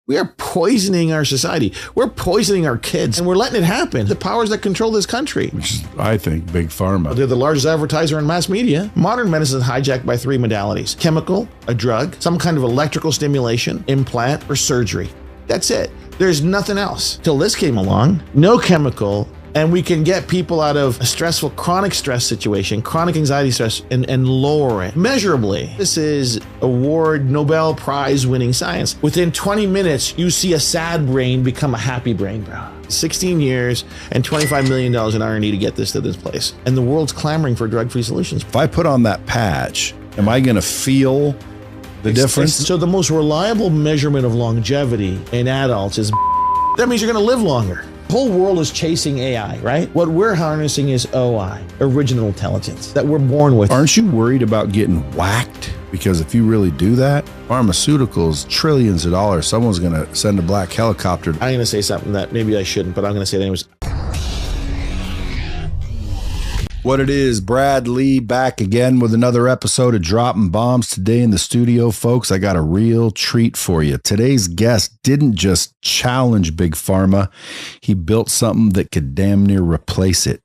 We are poisoning our society. We're poisoning our kids, and we're letting it happen. The powers that control this country. Which is, I think, big pharma. They're the largest advertiser in mass media. Modern medicine is hijacked by three modalities: chemical, a drug, some kind of electrical stimulation, implant, or surgery. That's it. There's nothing else. Till this came along, no chemical, and we can get people out of a stressful, chronic stress situation, chronic anxiety stress, and lower it measurably. This is award Nobel Prize winning science. Within 20 minutes, you see a sad brain become a happy brain, bro. 16 years and $25 million in R&D to get this to this place. And the world's clamoring for drug-free solutions. If I put on that patch, am I going to feel the difference? So the most reliable measurement of longevity in adults is that means you're going to live longer. The whole world is chasing AI, right? What we're harnessing is OI, original intelligence, that we're born with. Aren't you worried about getting whacked? Because if you really do that, pharmaceuticals, trillions of dollars, someone's going to send a black helicopter. I'm going to say something that maybe I shouldn't, but I'm going to say it anyways. What it is, Brad Lee back again with another episode of Dropping Bombs. Today in the studio, folks, I got a real treat for you. Today's guest didn't just challenge Big Pharma, he built something that could damn near replace it.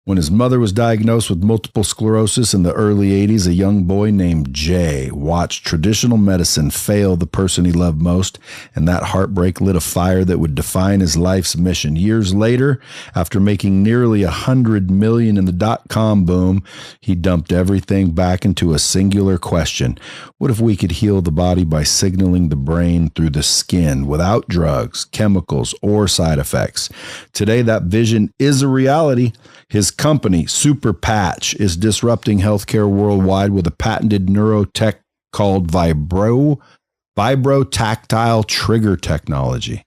When his mother was diagnosed with multiple sclerosis in the early 80s, a young boy named Jay watched traditional medicine fail the person he loved most, and that heartbreak lit a fire that would define his life's mission. Years later, after making nearly $100 million in the dot-com boom, he dumped everything back into a singular question. What if we could heal the body by signaling the brain through the skin without drugs, chemicals, or side effects? Today, that vision is a reality. His company, Super Patch, is disrupting healthcare worldwide with a patented neurotech called vibrotactile trigger technology.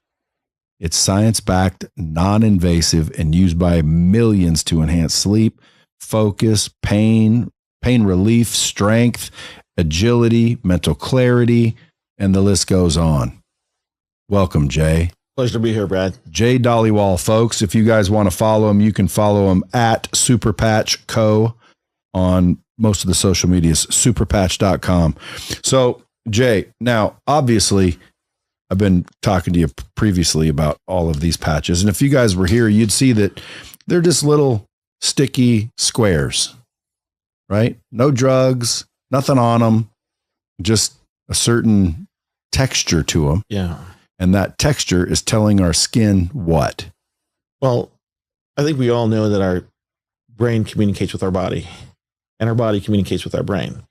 It's science-backed, non-invasive, and used by millions to enhance sleep, focus, pain relief, strength, agility, mental clarity, and the list goes on. Welcome, Jay. Pleasure to be here, Brad. Jay Dollywall, folks. If you guys want to follow him, you can follow him at Superpatch Co. on most of the social medias, superpatch.com. So, Jay, now, obviously, I've been talking to you previously about all of these patches. And if you guys were here, you'd see that they're just little sticky squares, right? No drugs, nothing on them, just a certain texture to them. Yeah. And that texture is telling our skin what? Well, I think we all know that our brain communicates with our body, and our body communicates with our brain.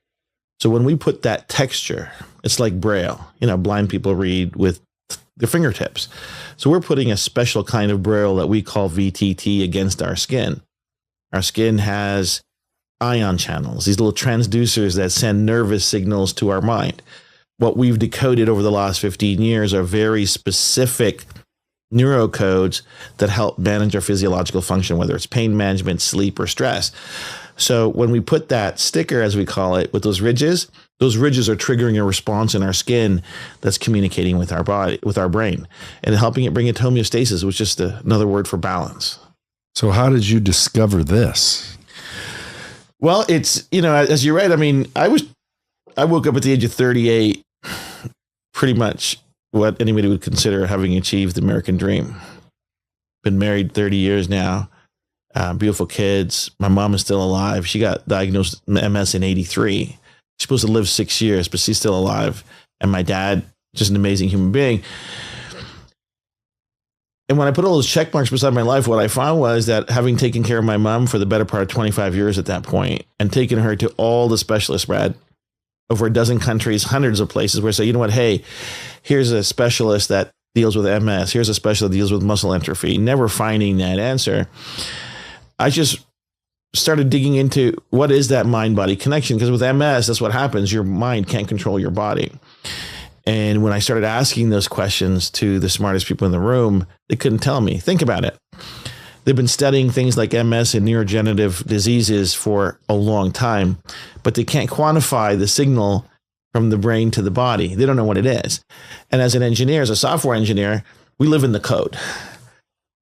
So when we put that texture, it's like Braille. You know, blind people read with their fingertips. So we're putting a special kind of Braille that we call VTT against our skin. Our skin has ion channels, these little transducers that send nervous signals to our mind. What we've decoded over the last 15 years are very specific neurocodes that help manage our physiological function, whether it's pain management, sleep, or stress. So when we put that sticker, as we call it, with those ridges are triggering a response in our skin that's communicating with our body, with our brain, and helping it bring it to homeostasis, which is just another word for balance. So how did you discover this? Well, it's, you know, as you read, I mean, I woke up at the age of 38, pretty much what anybody would consider having achieved the American dream. Been married 30 years now, beautiful kids. My mom is still alive. She got diagnosed with MS in 83. She's supposed to live 6 years, but she's still alive. And my dad, just an amazing human being. And when I put all those check marks beside my life, what I found was that having taken care of my mom for the better part of 25 years at that point, and taken her to all the specialists, Brad, over a dozen countries, hundreds of places, where I say, you know what, hey, here's a specialist that deals with MS. Here's a specialist that deals with muscle atrophy. Never finding that answer. I just started digging into what is that mind-body connection? Because with MS, that's what happens. Your mind can't control your body. And when I started asking those questions to the smartest people in the room, they couldn't tell me. Think about it. They've been studying things like MS and neurodegenerative diseases for a long time, but they can't quantify the signal from the brain to the body. They don't know what it is. And as an engineer, as a software engineer, we live in the code,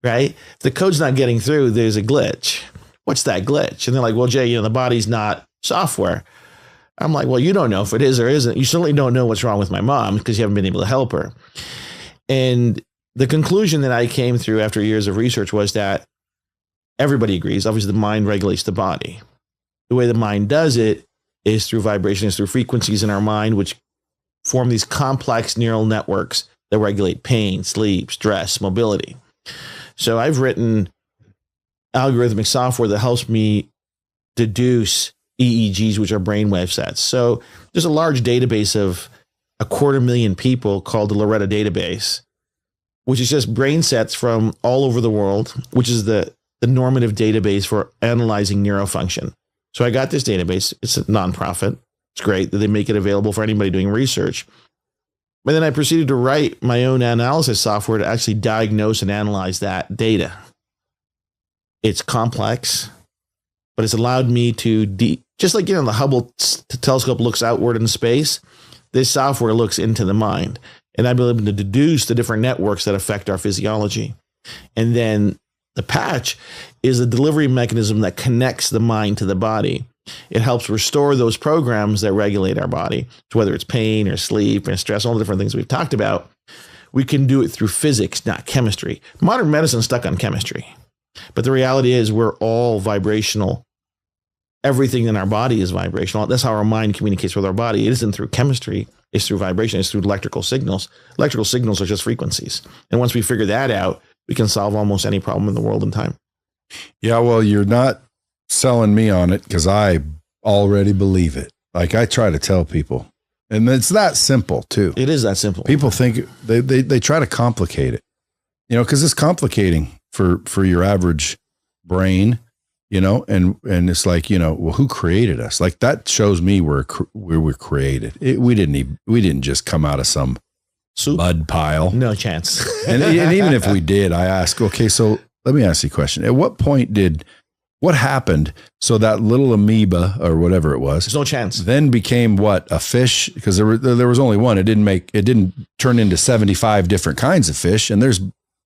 right? If the code's not getting through, there's a glitch. What's that glitch? And they're like, well, Jay, you know, the body's not software. I'm like, well, you don't know if it is or isn't. You certainly don't know what's wrong with my mom because you haven't been able to help her. And the conclusion that I came through after years of research was that everybody agrees, obviously, the mind regulates the body. The way the mind does it is through vibrations, through frequencies in our mind, which form these complex neural networks that regulate pain, sleep, stress, mobility. So I've written algorithmic software that helps me deduce EEGs, which are brainwave sets. So there's a large database of 250,000 people called the Loretta database, which is just brain sets from all over the world, which is the normative database for analyzing neurofunction. So I got this database. It's a nonprofit. It's great that they make it available for anybody doing research. But then I proceeded to write my own analysis software to actually diagnose and analyze that data. It's complex, but it's allowed me to, just like, the Hubble telescope looks outward in space, this software looks into the mind. And I've been able to deduce the different networks that affect our physiology. And then the patch is a delivery mechanism that connects the mind to the body. It helps restore those programs that regulate our body. So whether it's pain or sleep and stress, all the different things we've talked about, we can do it through physics, not chemistry. Modern medicine is stuck on chemistry. But the reality is we're all vibrational. Everything in our body is vibrational. That's how our mind communicates with our body. It isn't through chemistry. It's through vibration. It's through electrical signals. Electrical signals are just frequencies. And once we figure that out, we can solve almost any problem in the world in time. Yeah, well, you're not selling me on it because I already believe it. Like I try to tell people, and it's that simple too. It is that simple. People think they try to complicate it, because it's complicating for your average brain, and it's like, well, who created us? Like that shows me where we were created. We didn't just come out of some mud pile. No chance. and even if we did, I ask, okay, so let me ask you a question. At what point what happened so that little amoeba or whatever it was, there's no chance, then became what, a fish? Because there was only one. It didn't turn into 75 different kinds of fish, and there's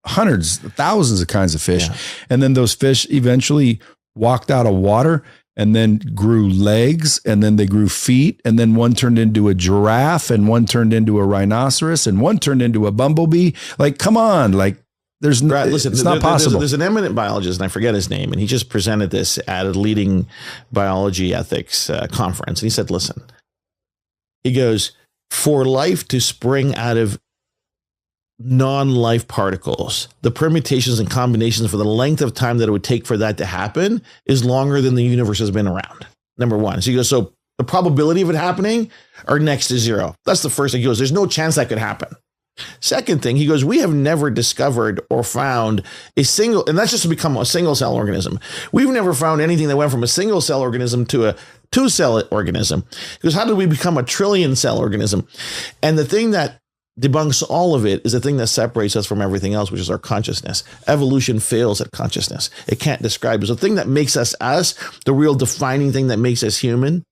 hundreds, thousands of kinds of fish. Yeah. And then those fish eventually walked out of water and then grew legs, and then they grew feet, and then one turned into a giraffe, and one turned into a rhinoceros, and one turned into a bumblebee. Like, come on, like Brad, listen, it's not possible. There's an eminent biologist, and I forget his name, and he just presented this at a leading biology ethics conference. And he said, listen, he goes, for life to spring out of non-life particles, the permutations and combinations for the length of time that it would take for that to happen is longer than the universe has been around. Number one. So he goes, so the probability of it happening are next to zero. That's the first thing. He goes, there's no chance that could happen. Second thing, he goes, we have never discovered or found a single, and that's just to become a single cell organism. We've never found anything that went from a single cell organism to a 2-cell organism. Because how did we become a 1 trillion cell organism? And the thing that debunks all of it is the thing that separates us from everything else, which is our consciousness. Evolution fails at consciousness. It can't describe it. So the thing that makes us us, the real defining thing that makes us human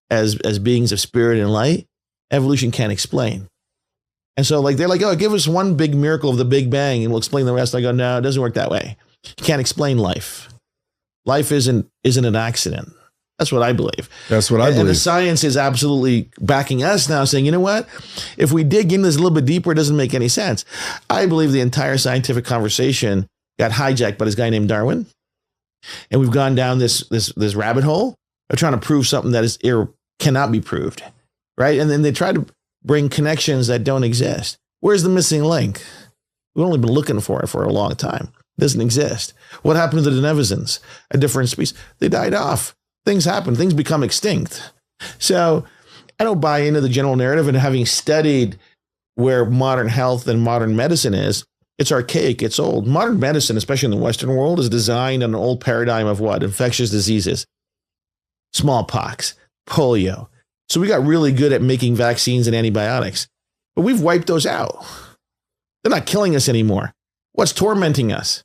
as beings of spirit and light, evolution can't explain. And so they're like, oh, give us one big miracle of the Big Bang and we'll explain the rest. I go, no, it doesn't work that way. You can't explain life. Life isn't an accident. That's what I believe. That's what I believe. And the science is absolutely backing us now, saying, you know what? If we dig in this a little bit deeper, it doesn't make any sense. I believe the entire scientific conversation got hijacked by this guy named Darwin. And we've gone down this rabbit hole of trying to prove something that cannot be proved. Right? And then they try to bring connections that don't exist. Where's the missing link? We've only been looking for it for a long time. It doesn't exist. What happened to the Denevizans? A different species. They died off. Things happen. Things become extinct. So I don't buy into the general narrative. And having studied where modern health and modern medicine is, it's archaic. It's old. Modern medicine, especially in the Western world, is designed on an old paradigm of what? Infectious diseases, smallpox, polio. So we got really good at making vaccines and antibiotics, but we've wiped those out. They're not killing us anymore. What's tormenting us?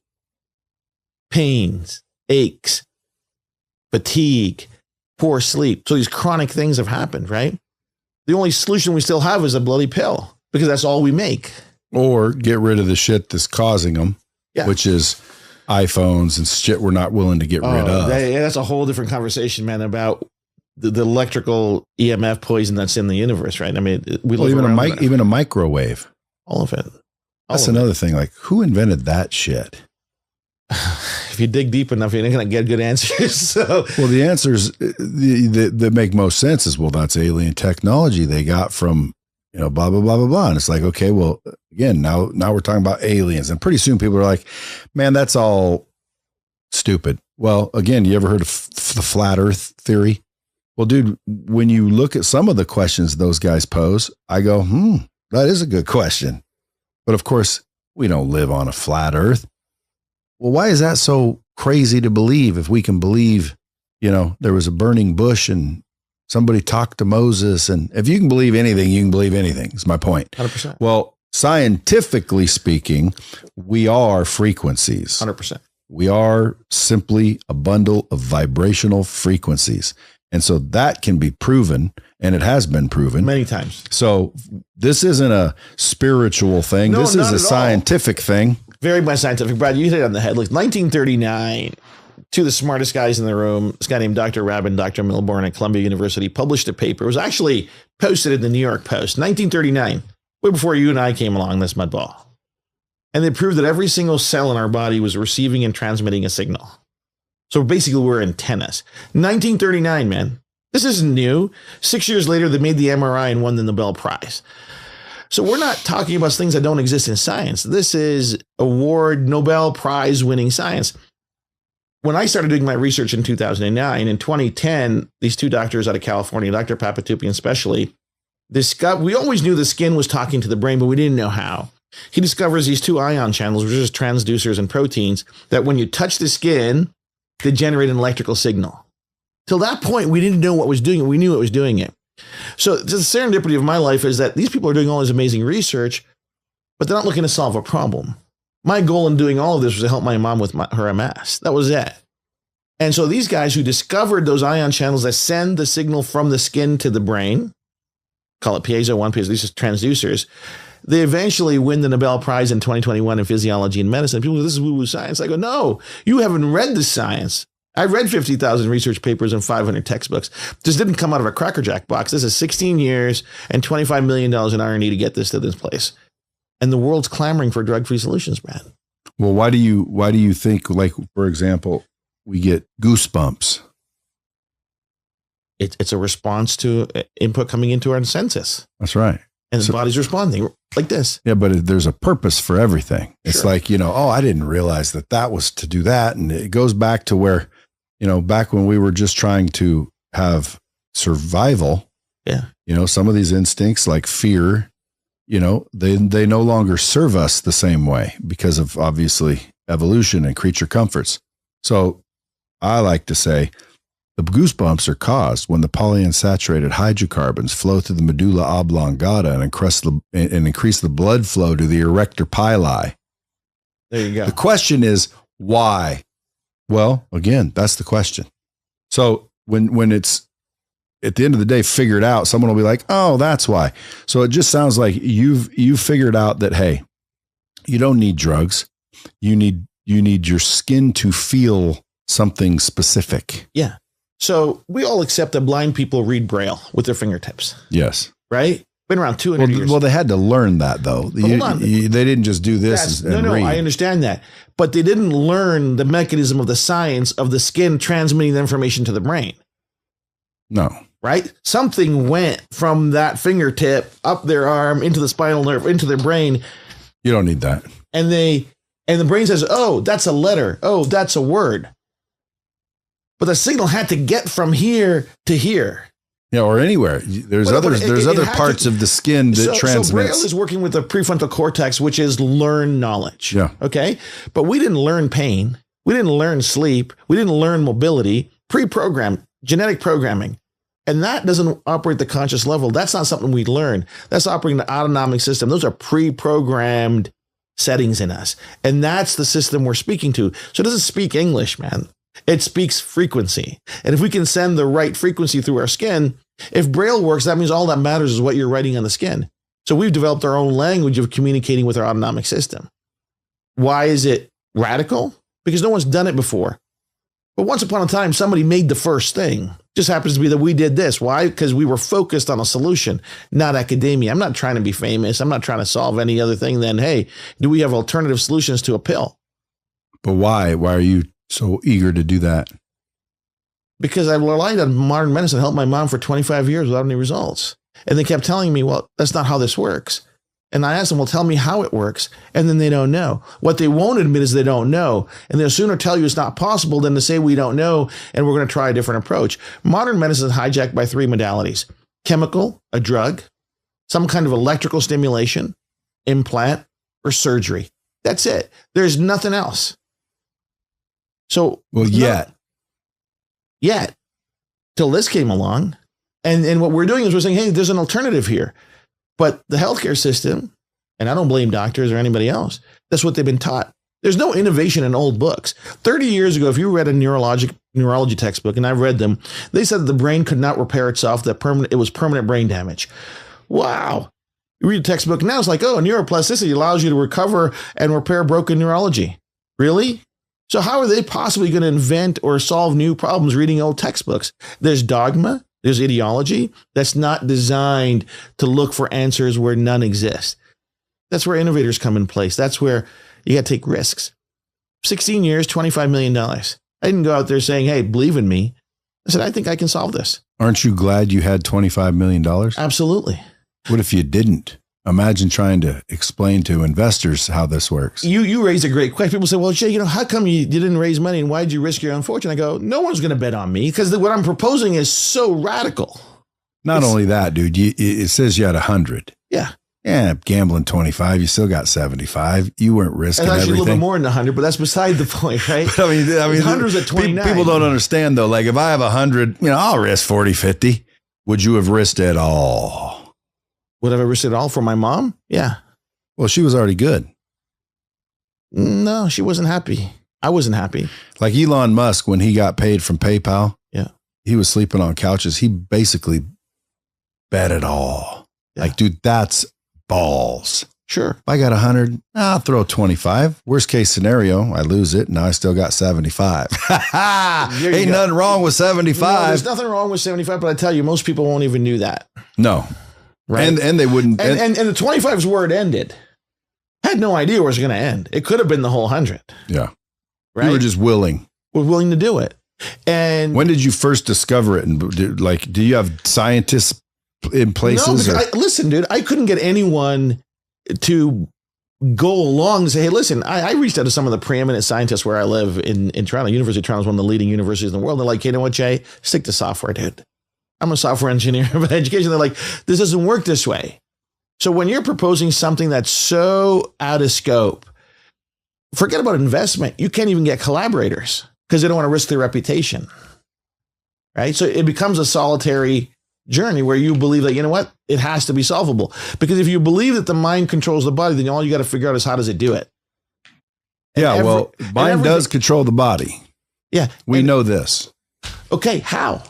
Pains, aches, fatigue, poor sleep. So these chronic things have happened, right? The only solution we still have is a bloody pill because that's all we make. Or get rid of the shit that's causing them, which is iPhones and shit we're not willing to get rid of. That's a whole different conversation, man, about the electrical EMF poison that's in the universe, right? I mean, even a microwave. All of it. That's another thing. Like, who invented that shit? If you dig deep enough, you're not going to get good answers. So, well, the answers that make most sense is, well, that's alien technology they got from, blah, blah, blah, blah, blah. And it's like, okay, well, again, now we're talking about aliens. And pretty soon people are like, man, that's all stupid. Well, again, you ever heard of the flat earth theory? Well, dude, when you look at some of the questions those guys pose, I go, that is a good question. But of course, we don't live on a flat earth. Well, why is that so crazy to believe if we can believe, there was a burning bush and somebody talked to Moses? And if you can believe anything, you can believe anything, is my point. 100%. Well, scientifically speaking, we are frequencies. 100%. We are simply a bundle of vibrational frequencies. And so that can be proven, and it has been proven many times. So this isn't a spiritual thing. No, this is a scientific thing. Very much scientific. Brad, you hit it on the head. Like 1939, two of the smartest guys in the room, this guy named Dr. Rabin, Dr. Milburn at Columbia University, published a paper. It was actually posted in the New York Post, 1939, way before you and I came along, this mudball. And they proved that every single cell in our body was receiving and transmitting a signal. So basically, we're antennas. 1939, man. This isn't new. 6 years later, they made the MRI and won the Nobel Prize. So we're not talking about things that don't exist in science. This is award Nobel Prize winning science. When I started doing my research in 2009, in 2010, these two doctors out of California, Dr. Papatupian especially, we always knew the skin was talking to the brain, but we didn't know how. He discovers these two ion channels, which are just transducers and proteins, that when you touch the skin, they generate an electrical signal. Till that point, we didn't know what was doing it. We knew it was doing it. So the serendipity of my life is that these people are doing all this amazing research, but they're not looking to solve a problem. My goal in doing all of this was to help my mom with her MS. That was it. And so these guys who discovered those ion channels that send the signal from the skin to the brain, call it piezo 1, piezo, these are transducers, they eventually win the Nobel Prize in 2021 in physiology and medicine. People go, this is woo-woo science. I go, no, you haven't read the science. I read 50,000 research papers and 500 textbooks. This didn't come out of a Cracker Jack box. This is 16 years and $25 million in R&D to get this to this place. And the world's clamoring for drug-free solutions, Brad. Well, why do you think, like, for example, we get goosebumps? It's a response to input coming into our senses. That's right. And the body's responding like this. Yeah, but there's a purpose for everything. It's Sure. like, I didn't realize that was to do that. And it goes back to where, back when we were just trying to have survival. Yeah. Some of these instincts like fear, they no longer serve us the same way because of obviously evolution and creature comforts. So I like to say, the goosebumps are caused when the polyunsaturated hydrocarbons flow through the medulla oblongata and increase the blood flow to the erector pili. There you go. The question is, why? Well, again, that's the question. So when it's at the end of the day figured out, someone will be like, oh, that's why. So it just sounds like you've figured out that, hey, you don't need drugs. You need your skin to feel something specific. Yeah. So we all accept that blind people read Braille with their fingertips. Yes. Right? Been around 200 years. Well, they had to learn that, though. Hold on. They didn't just do this and read. I understand that. But they didn't learn the mechanism of the science of the skin transmitting the information to the brain. No. Right? Something went from that fingertip up their arm into the spinal nerve, into their brain. You don't need that. And the brain says, oh, that's a letter. Oh, that's a word. But the signal had to get from here to here. Yeah, or anywhere. There's other parts of the skin that transmits. So Braille is working with the prefrontal cortex, which is learn knowledge. Yeah. Okay. But we didn't learn pain. We didn't learn sleep. We didn't learn mobility, pre-programmed genetic programming. And that doesn't operate the conscious level. That's not something we learn. That's operating the autonomic system. Those are pre-programmed settings in us. And that's the system we're speaking to. So it doesn't speak English, man. It speaks frequency. And if we can send the right frequency through our skin, if Braille works, that means all that matters is what you're writing on the skin. So we've developed our own language of communicating with our autonomic system. Why is it radical? Because no one's done it before. But once upon a time, somebody made the first thing. Just happens to be that we did this. Why? Because we were focused on a solution, not academia. I'm not trying to be famous. I'm not trying to solve any other thing than, hey, do we have alternative solutions to a pill? But why? Why are you so eager to do that? Because I relied on modern medicine to help my mom for 25 years without any results. And they kept telling me, well, that's not how this works. And I asked them, well, tell me how it works. And then they don't know. What they won't admit is they don't know. And they'll sooner tell you it's not possible than to say we don't know and we're going to try a different approach. Modern medicine is hijacked by three modalities: chemical, a drug, some kind of electrical stimulation, implant, or surgery. That's it. There's nothing else. So, well, yet, till this came along. And what we're doing is we're saying, hey, there's an alternative here. But the healthcare system, and I don't blame doctors or anybody else, that's what they've been taught. There's no innovation in old books. 30 years ago, if you read a neurology textbook, and I've read them, they said that the brain could not repair itself, that it was permanent brain damage. Wow. You read a textbook now, it's like, oh, neuroplasticity allows you to recover and repair broken neurology. Really? So how are they possibly going to invent or solve new problems reading old textbooks? There's dogma. There's ideology that's not designed to look for answers where none exist. That's where innovators come in place. That's where you got to take risks. 16 years, $25 million. I didn't go out there saying, hey, believe in me. I said, I think I can solve this. Aren't you glad you had $25 million? Absolutely. What if you didn't? Imagine trying to explain to investors how this works. You raised a great question. People say, well, Jay, how come you didn't raise money and why did you risk your own fortune? I go, no one's going to bet on me because what I'm proposing is so radical. Not only that, dude, it says you had 100. Yeah. Yeah, gambling 25, you still got 75. You weren't risking That's actually everything. a little bit more than 100, but that's beside the point, right? I mean, hundreds at 29. People don't understand though. Like if I have 100, I'll risk 40, 50. Would you have risked it all? Would I have risked it all for my mom? Yeah. Well, she was already good. No, she wasn't happy. I wasn't happy. Like Elon Musk, when he got paid from PayPal, yeah, he was sleeping on couches. He basically bet it all. Yeah. Like, dude, that's balls. Sure. If I got 100, I'll throw 25. Worst case scenario, I lose it. Now I still got 75. Ain't nothing wrong with 75. No, there's nothing wrong with 75, but I tell you, most people won't even do that. No. Right. And they wouldn't. And the 25 is where it ended. I had no idea where it was going to end. It could have been the whole 100. Yeah. Right. You were just willing. We're willing to do it. And when did you first discover it? And do you have scientists in places? No, listen, dude, I couldn't get anyone to go along and say, hey, listen, I reached out to some of the preeminent scientists where I live in Toronto. University of Toronto is one of the leading universities in the world. They're like, you know what, Jay, stick to software, dude. I'm a software engineer by education. They're like, this doesn't work this way. So when you're proposing something that's so out of scope, forget about investment. You can't even get collaborators because they don't want to risk their reputation. Right. So it becomes a solitary journey where you believe that, you know what, it has to be solvable. Because if you believe that the mind controls the body, then all you got to figure out is how does it do it? Mind does control the body. Yeah. We know this. Okay. How?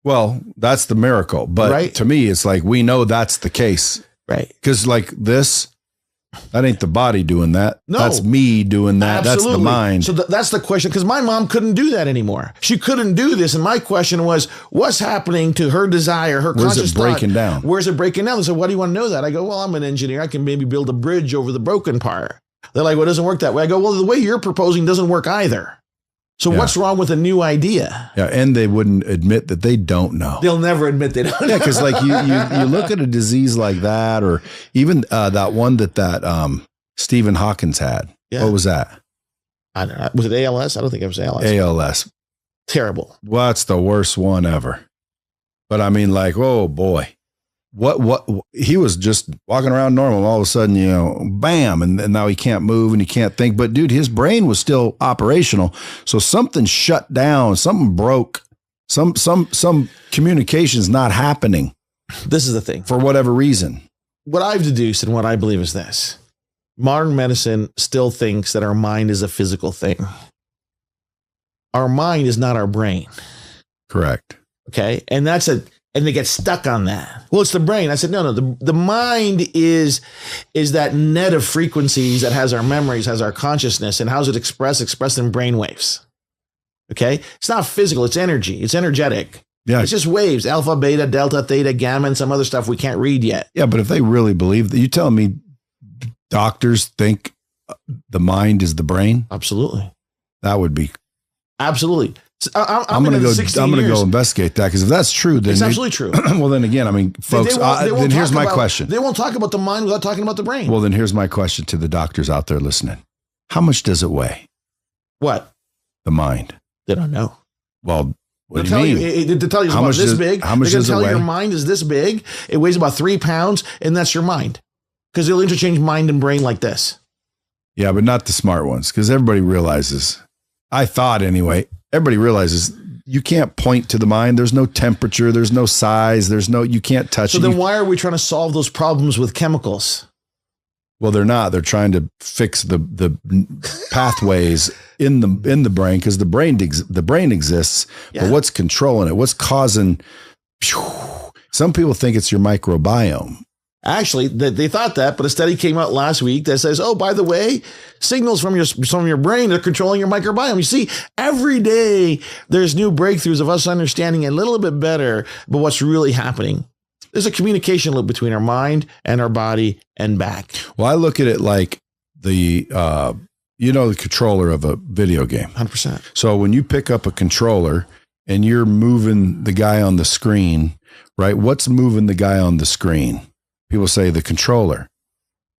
Well, that's the miracle. But to me, it's like, we know that's the case. Right. Because like this, that ain't the body doing that. No. That's me doing that. Absolutely. That's the mind. So that's the question. Because my mom couldn't do that anymore. She couldn't do this. And my question was, what's happening to her desire, her conscious thought? Where's it breaking down? Where's it breaking down? They said, why do you want to know that? I go, well, I'm an engineer. I can maybe build a bridge over the broken part. They're like, well, it doesn't work that way. I go, well, the way you're proposing doesn't work either. So what's wrong with a new idea? Yeah, and they wouldn't admit that they don't know. They'll never admit they don't know. Yeah, because like you look at a disease like that, or even that one that Stephen Hawkins had. Yeah. What was that? I don't know. Was it ALS? I don't think it was ALS. ALS. Terrible. Well, that's the worst one ever. But I mean, like, oh boy. What he was just walking around normal, and all of a sudden, bam, and now he can't move and he can't think. But dude, his brain was still operational. So something shut down, something broke, some communication's not happening. This is the thing. For whatever reason. What I've deduced and what I believe is this. Modern medicine still thinks that our mind is a physical thing. Our mind is not our brain. Correct. Okay. And and they get stuck on that. Well, it's the brain. I said, no, the mind is that net of frequencies that has our memories, has our consciousness, and how's it expressed in brain waves. Okay. It's not physical. It's energy. It's energetic. Yeah. It's just waves, alpha, beta, delta, theta, gamma, and some other stuff we can't read yet. Yeah. But if they really believe that, you telling me doctors think the mind is the brain? Absolutely. That would be. Absolutely. I'm going to go investigate that, because if that's true, then it's absolutely true. Well, then again, I mean, folks, then here's my question. They won't talk about the mind without talking about the brain. Well, then here's my question to the doctors out there listening. How much does it weigh? What? The mind. They don't know. Well, what do you mean? To tell you how much this big. How much does it weigh? Your mind is this big. It weighs about 3 pounds, and that's your mind. Because they'll interchange mind and brain like this. Yeah, but not the smart ones, because everybody realizes, I thought anyway, everybody realizes you can't point to the mind. There's no temperature. There's no size. You can't touch it. So then why are we trying to solve those problems with chemicals? Well, they're not. They're trying to fix the pathways in the brain, because the brain exists, but what's controlling it? What's causing? Some people think it's your microbiome. Actually, they thought that, but a study came out last week that says, oh, by the way, signals from your brain are controlling your microbiome. You see, every day there's new breakthroughs of us understanding a little bit better about what's really happening. There's a communication loop between our mind and our body and back. Well, I look at it like the controller of a video game. 100%. So when you pick up a controller and you're moving the guy on the screen, right? What's moving the guy on the screen? People say the controller.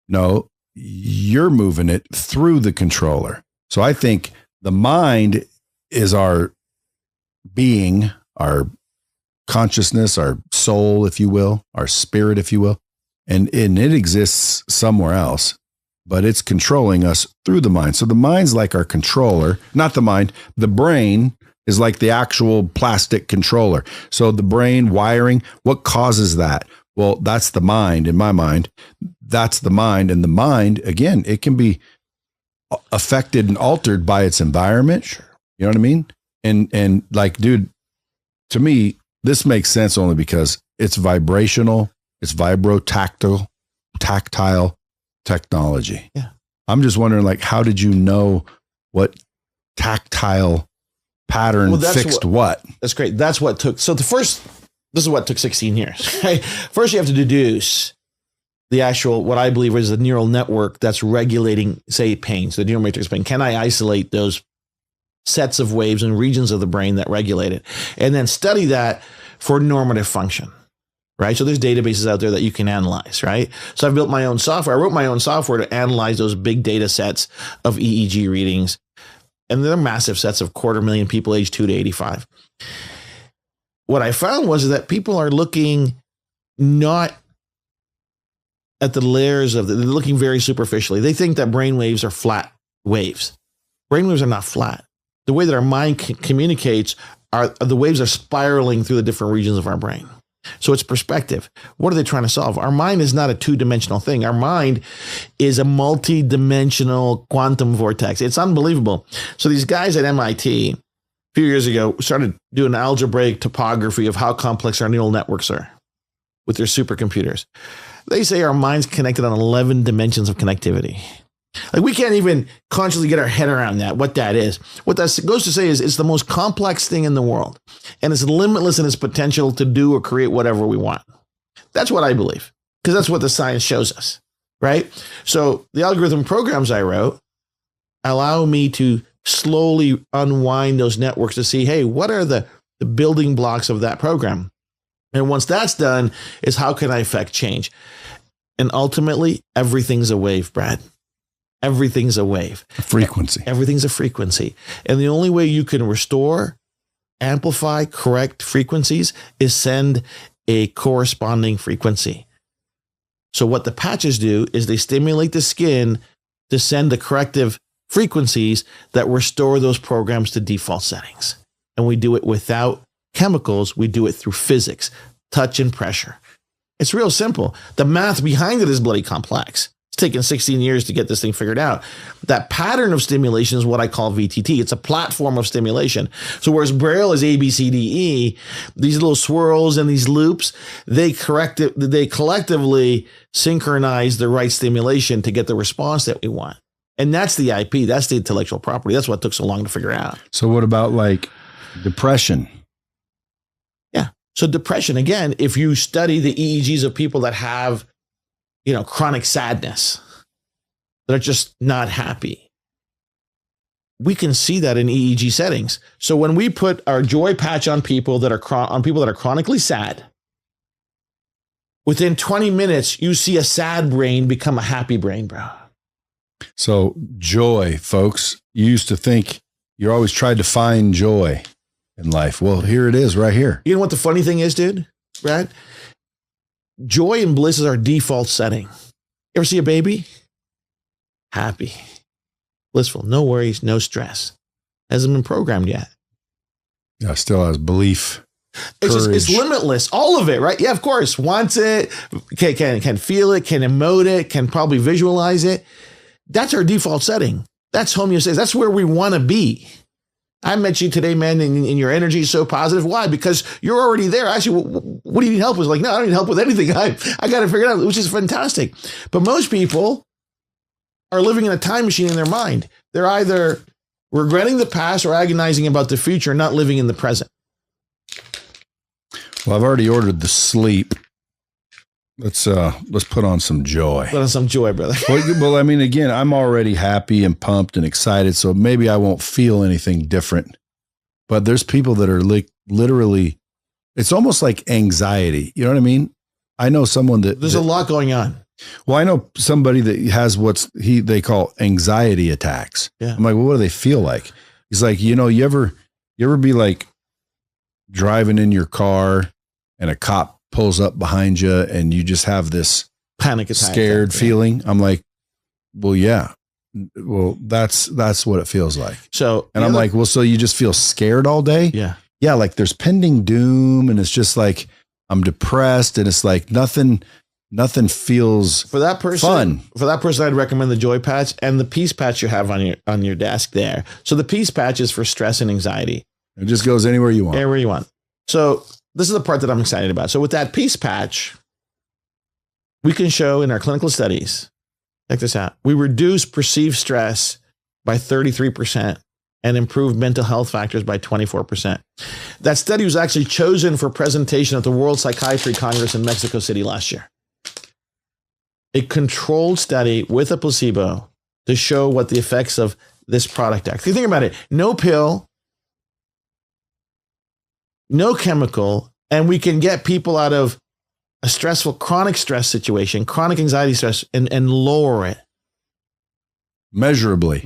No, you're moving it through the controller. So I think the mind is our being, our consciousness, our soul, if you will, our spirit, if you will. And it exists somewhere else, but it's controlling us through the mind. So the mind's like our controller, not the mind. The brain is like the actual plastic controller. So the brain wiring, what causes that? Well, that's the mind. In my mind, that's the mind. And the mind, again, it can be affected and altered by its environment. Sure. You know what I mean? And like, dude, to me, this makes sense only because it's vibrational, it's tactile technology. Yeah. I'm just wondering, like, how did you know what tactile pattern fixed what? That's great. That's what took. So this is what took 16 years. Right? First, you have to deduce the actual, what I believe is the neural network that's regulating, say, pain. So the neural matrix pain. Can I isolate those sets of waves and regions of the brain that regulate it? And then study that for normative function, right? So there's databases out there that you can analyze, right? So I've built my own software. I wrote my own software to analyze those big data sets of EEG readings. And they're massive sets of 250,000 people aged 2 to 85. What I found was that people are looking not at the layers they're looking very superficially. They think that brain waves are flat waves. Brain waves are not flat. The way that our mind communicates the waves are spiraling through the different regions of our brain. So it's perspective. What are they trying to solve? Our mind is not a two-dimensional thing. Our mind is a multi-dimensional quantum vortex. It's unbelievable. So these guys at MIT, few years ago, started doing algebraic topography of how complex our neural networks are with their supercomputers. They say our mind's connected on 11 dimensions of connectivity. Like, we can't even consciously get our head around that, what that is. What that goes to say is it's the most complex thing in the world, and it's limitless in its potential to do or create whatever we want. That's what I believe, because that's what the science shows us, right? So the algorithm programs I wrote allow me to slowly unwind those networks to see, hey, what are the building blocks of that program? And once that's done, is how can I affect change? And ultimately, everything's a wave, Brad. Everything's a wave. A frequency. Everything's a frequency. And the only way you can restore, amplify, correct frequencies is send a corresponding frequency. So what the patches do is they stimulate the skin to send the corrective frequencies that restore those programs to default settings. And we do it without chemicals. We do it through physics, touch and pressure. It's real simple. The math behind it is bloody complex. It's taken 16 years to get this thing figured out. That pattern of stimulation is what I call VTT. It's a platform of stimulation. So whereas Braille is A, B, C, D, E, these little swirls and these loops, they collectively synchronize the right stimulation to get the response that we want. And that's the IP. That's the intellectual property. That's what took so long to figure out. So what about like depression? Yeah. So depression, again, if you study the EEGs of people that have, chronic sadness, that are just not happy, we can see that in EEG settings. So when we put our joy patch on people that are chronically sad, within 20 minutes, you see a sad brain become a happy brain, bro. So joy, folks, you used to think you're always tried to find joy in life. Well, here it is right here. You know what the funny thing is, dude? Brad? Joy and bliss is our default setting. You ever see a baby? Happy, blissful, no worries, no stress. Hasn't been programmed yet. Yeah, still has belief. It's limitless, all of it, right? Yeah, of course. Wants it, can feel it, can emote it, can probably visualize it. That's our default setting. That's homeostasis. That's where we want to be. I met you today, man, and your energy is so positive. Why? Because you're already there. Actually, what do you need help with? Like, no, I don't need help with anything. I got to figure it out, which is fantastic. But most people are living in a time machine in their mind. They're either regretting the past or agonizing about the future, not living in the present. Well, I've already ordered the sleep. Let's put on some joy. Put on some joy, brother. Well, I mean, again, I'm already happy and pumped and excited, so maybe I won't feel anything different. But there's people that are like literally, it's almost like anxiety. You know what I mean? I know someone there's a lot going on. Well, I know somebody that has they call anxiety attacks. Yeah. I'm like, well, what do they feel like? He's like, you ever be like driving in your car and a cop pulls up behind you and you just have this panic attack, scared feeling? I'm like, well, yeah. Well, that's what it feels like. So, and I'm like, well, so you just feel scared all day? Yeah. Yeah. Like there's pending doom and it's just like, I'm depressed and it's like nothing feels for that person fun. For that person, I'd recommend the joy patch and the peace patch you have on your desk there. So the peace patch is for stress and anxiety. It just goes anywhere you want. Anywhere you want. So this is the part that I'm excited about. So with that peace patch, we can show in our clinical studies, check this out, we reduce perceived stress by 33% and improve mental health factors by 24%. That study was actually chosen for presentation at the World Psychiatry Congress in Mexico City last year. A controlled study with a placebo to show what the effects of this product are. Think about it. No pill, no chemical, and we can get people out of a stressful, chronic stress situation, chronic anxiety stress, and lower it. Measurably.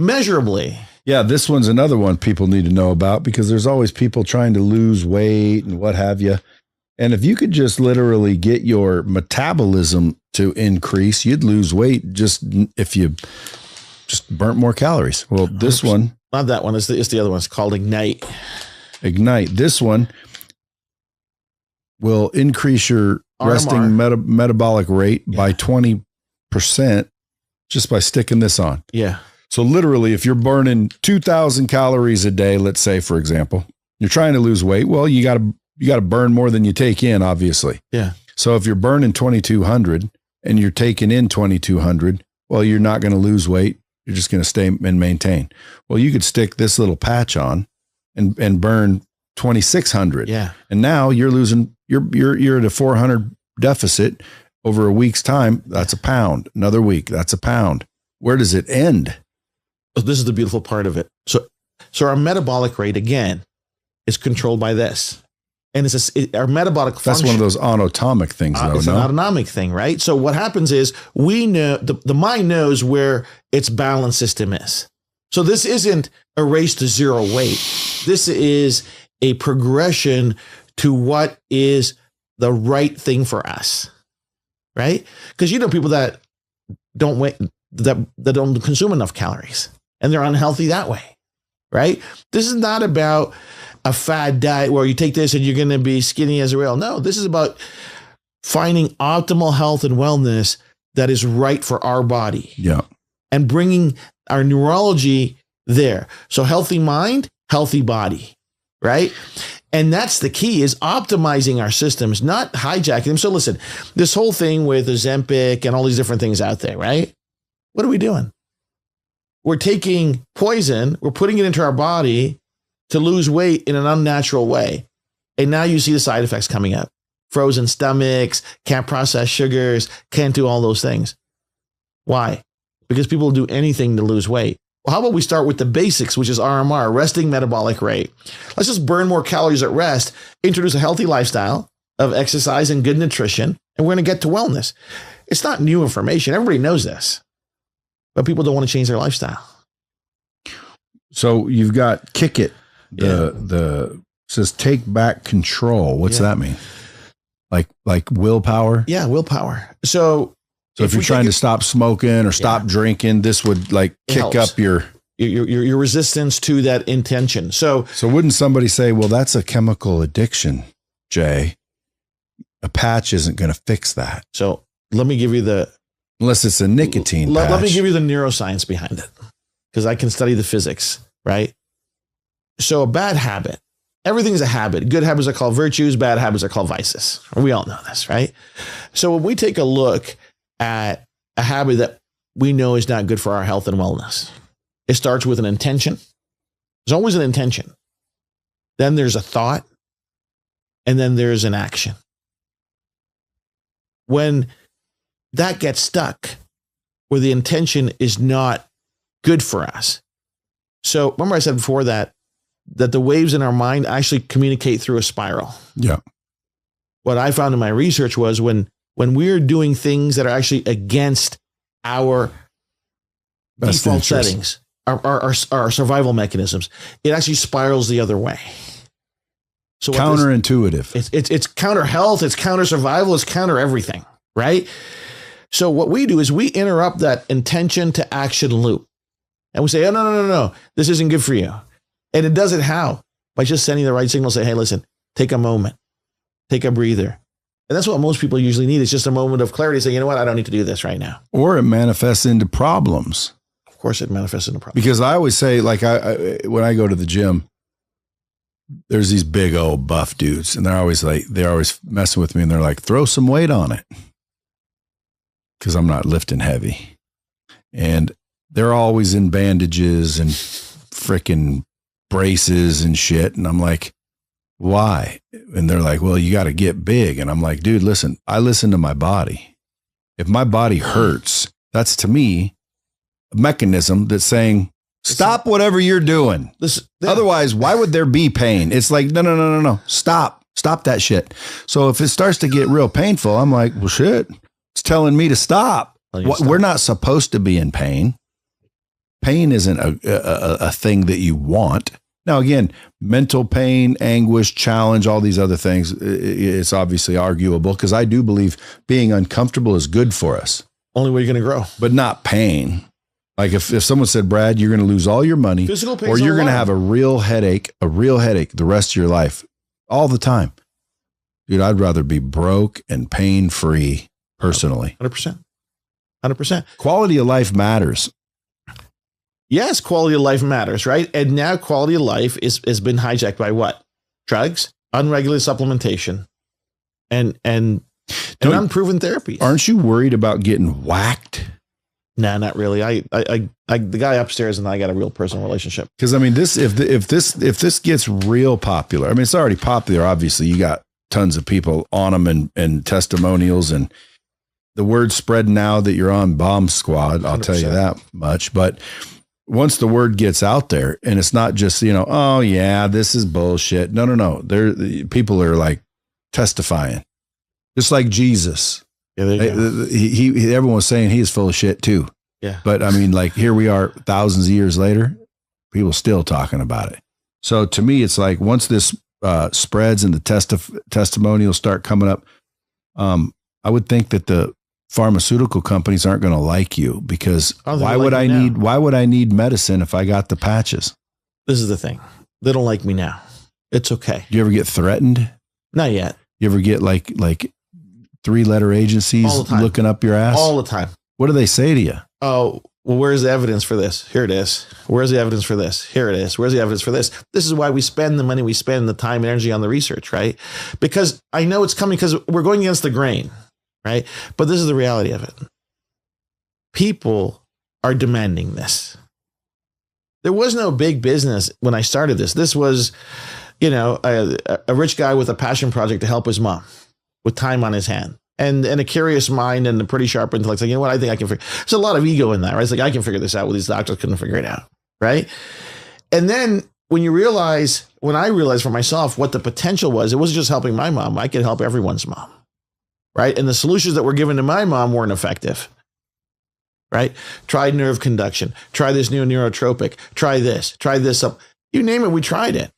Yeah, this one's another one people need to know about because there's always people trying to lose weight and what have you. And if you could just literally get your metabolism to increase, you'd lose weight just if you just burnt more calories. Well, this one. Not that one. It's the other one. It's called Ignite. This one will increase your RMR. resting metabolic rate by 20% just by sticking this on. Yeah. So literally, if you're burning 2,000 calories a day, let's say, for example, you're trying to lose weight. Well, you got to burn more than you take in, obviously. Yeah. So if you're burning 2,200 and you're taking in 2,200, well, you're not going to lose weight. You're just going to stay and maintain. Well, you could stick this little patch on and burn 2,600. Yeah. And now you're losing, you're at a 400 deficit over a week's time. That's a pound. Another week, that's a pound. Where does it end? This is the beautiful part of it. So our metabolic rate, again, is controlled by this. And our metabolic function. That's one of those autonomic things, though. It's an autonomic thing, right? So what happens is we know, the mind knows where its balance system is. So this isn't a race to zero weight. This is a progression to what is the right thing for us, right? Because people that don't that don't consume enough calories and they're unhealthy that way, right? This is not about a fad diet where you take this and you're going to be skinny as a rail. No, this is about finding optimal health and wellness that is right for our body. Yeah. And bringing our neurology there. So healthy mind, healthy body, right? And that's the key, is optimizing our systems, not hijacking them. So listen, this whole thing with Ozempic and all these different things out there, right? What are we doing? we're taking poison, we're putting it into our body to lose weight in an unnatural way. And now you see the side effects coming up. Frozen stomachs, can't process sugars, can't do all those things. Why? Because people will do anything to lose weight. Well, how about we start with the basics, which is RMR, resting metabolic rate. Let's just burn more calories at rest, introduce a healthy lifestyle of exercise and good nutrition, and we're going to get to wellness. It's not new information. Everybody knows this, but people don't want to change their lifestyle. So you've got kick it. The says take back control. What's that mean? Like willpower? Yeah, willpower. So if you're trying to stop smoking or stop drinking, this would like kick up your resistance to that intention. So wouldn't somebody say, well, that's a chemical addiction, Jay? A patch isn't going to fix that. So let me give you unless it's a nicotine patch. Let me give you the neuroscience behind it, because I can study the physics, right? So a bad habit, everything's a habit. Good habits are called virtues. Bad habits are called vices. We all know this, right? So when we take a look at a habit that we know is not good for our health and wellness, it starts with an intention. There's always an intention. Then there's a thought, and then there's an action. When that gets stuck, where the intention is not good for us. So remember I said before that the waves in our mind actually communicate through a spiral. Yeah. What I found in my research was when we're doing things that are actually against our best default interest settings, our survival mechanisms, it actually spirals the other way. So counterintuitive. It's counter health, it's counter survival, it's counter everything, right? So what we do is we interrupt that intention to action loop. And we say, oh, no, this isn't good for you. And it does it how? By just sending the right signal, say, hey, listen, take a moment, take a breather. And that's what most people usually need. It's just a moment of clarity. Say, you know what? I don't need to do this right now. Or it manifests into problems. Of course it manifests into problems. Because I always say, like, when I go to the gym, there's these big old buff dudes, and they're always messing with me, and they're like, throw some weight on it. Because I'm not lifting heavy. And they're always in bandages and freaking braces and shit. And I'm like, why? And they're like, well, you got to get big. And I'm like, dude, listen, I listen to my body. If my body hurts, that's to me a mechanism that's saying, stop whatever you're doing. Otherwise, why would there be pain? It's like, no. Stop that shit. So if it starts to get real painful, I'm like, well, shit, it's telling me to stop. We're not supposed to be in pain. Pain isn't a thing that you want. Now, again, mental pain, anguish, challenge, all these other things, it's obviously arguable because I do believe being uncomfortable is good for us. Only way you're going to grow. But not pain. Like if someone said, Brad, you're going to lose all your money or you're going to have a real headache the rest of your life, all the time. Dude, I'd rather be broke and pain-free personally. 100%. 100%. Quality of life matters. Yes, quality of life matters, right? And now quality of life has been hijacked by what? Drugs, unregulated supplementation, and unproven therapies. Aren't you worried about getting whacked? Nah, not really. I the guy upstairs and I got a real personal relationship. Because I mean, if this gets real popular, I mean, it's already popular. Obviously, you got tons of people on them and testimonials, and the word spread now that you're on Bomb Squad. I'll 100%. Tell you that much, but. Once the word gets out there and it's not just, oh yeah, this is bullshit. No. People are like testifying, just like Jesus. Yeah, everyone was saying he is full of shit too. Yeah. But I mean, like here we are thousands of years later, people still talking about it. So to me, it's like once this spreads and the testimonials start coming up, I would think that the pharmaceutical companies aren't going to like you because why would I need medicine if I got the patches? This is the thing. They don't like me now. It's okay. Do you ever get threatened? Not yet. You ever get like 3-letter agencies looking up your ass? All the time. What do they say to you? Oh, well, where's the evidence for this? Here it is. Where's the evidence for this? Here it is. Where's the evidence for this? This is why we spend the money we spend, the time and energy on the research, right? Because I know it's coming because we're going against the grain. Right. But this is the reality of it. People are demanding this. There was no big business when I started this. This was, a rich guy with a passion project to help his mom with time on his hand and a curious mind and a pretty sharp intellect. Like, you know what? I think I can figure. There's a lot of ego in that, right? It's like, I can figure this out. Well, these doctors couldn't figure it out, right? And then when I realized for myself what the potential was, it wasn't just helping my mom. I could help everyone's mom, right? And the solutions that were given to my mom weren't effective, right? Try nerve conduction. Try this new neurotropic. Try this. You name it, we tried it.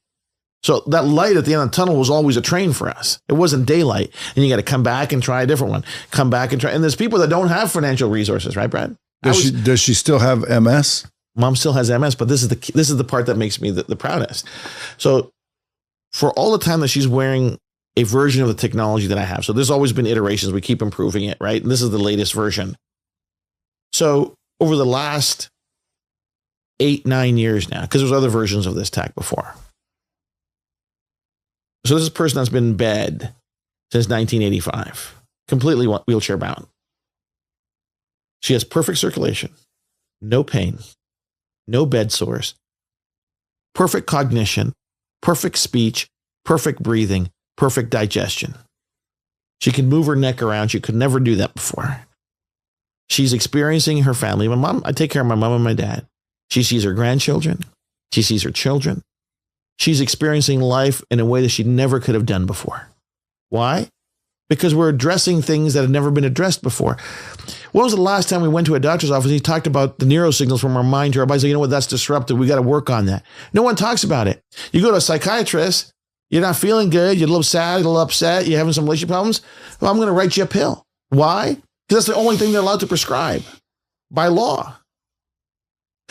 So that light at the end of the tunnel was always a train for us. It wasn't daylight. And you got to come back and try a different one. Come back and try. And there's people that don't have financial resources, right, Brad? Does she still have MS? Mom still has MS, but this is the part that makes me the proudest. So for all the time that she's wearing a version of the technology that I have, so there's always been iterations. We keep improving it, right? And this is the latest version. So over the last 8-9 years now, because there's other versions of this tech before. So this is a person that's been in bed since 1985, completely wheelchair bound. She has perfect circulation, no pain, no bed sores, perfect cognition, perfect speech, perfect breathing, perfect digestion. She can move her neck around. She could never do that before. She's experiencing her family. My mom, I take care of my mom and my dad. She sees her grandchildren. She sees her children. She's experiencing life in a way that she never could have done before. Why? Because we're addressing things that have never been addressed before. When was the last time we went to a doctor's office and he talked about the neurosignals from our mind to our body? So, you know what, that's disruptive. We got to work on that. No one talks about it. You go to a psychiatrist, you're not feeling good, you're a little sad, you're a little upset, you're having some relationship problems. Well, I'm going to write you a pill. Why? Because that's the only thing they're allowed to prescribe by law.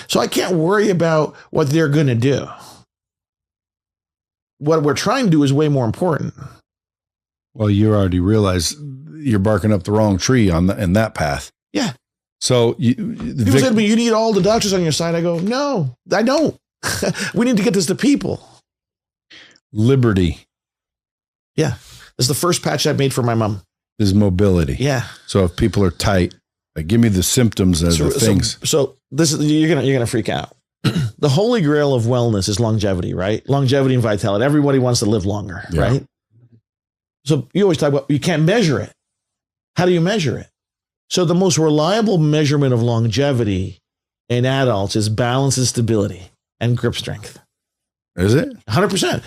So I can't worry about what they're going to do. What we're trying to do is way more important. Well, you already realize you're barking up the wrong tree in that path. Yeah. So people say to me, you need all the doctors on your side. I go, no, I don't. We need to get this to people. Liberty. Yeah. This is the first patch I made for my mom. Is mobility. Yeah. So if people are tight, like, give me the symptoms of the things. So this is, you're gonna freak out. The holy grail of wellness is longevity, right? Longevity and vitality. Everybody wants to live longer, right? So you always talk about, you can't measure it. How do you measure it? So the most reliable measurement of longevity in adults is balance and stability and grip strength. Is it? 100%.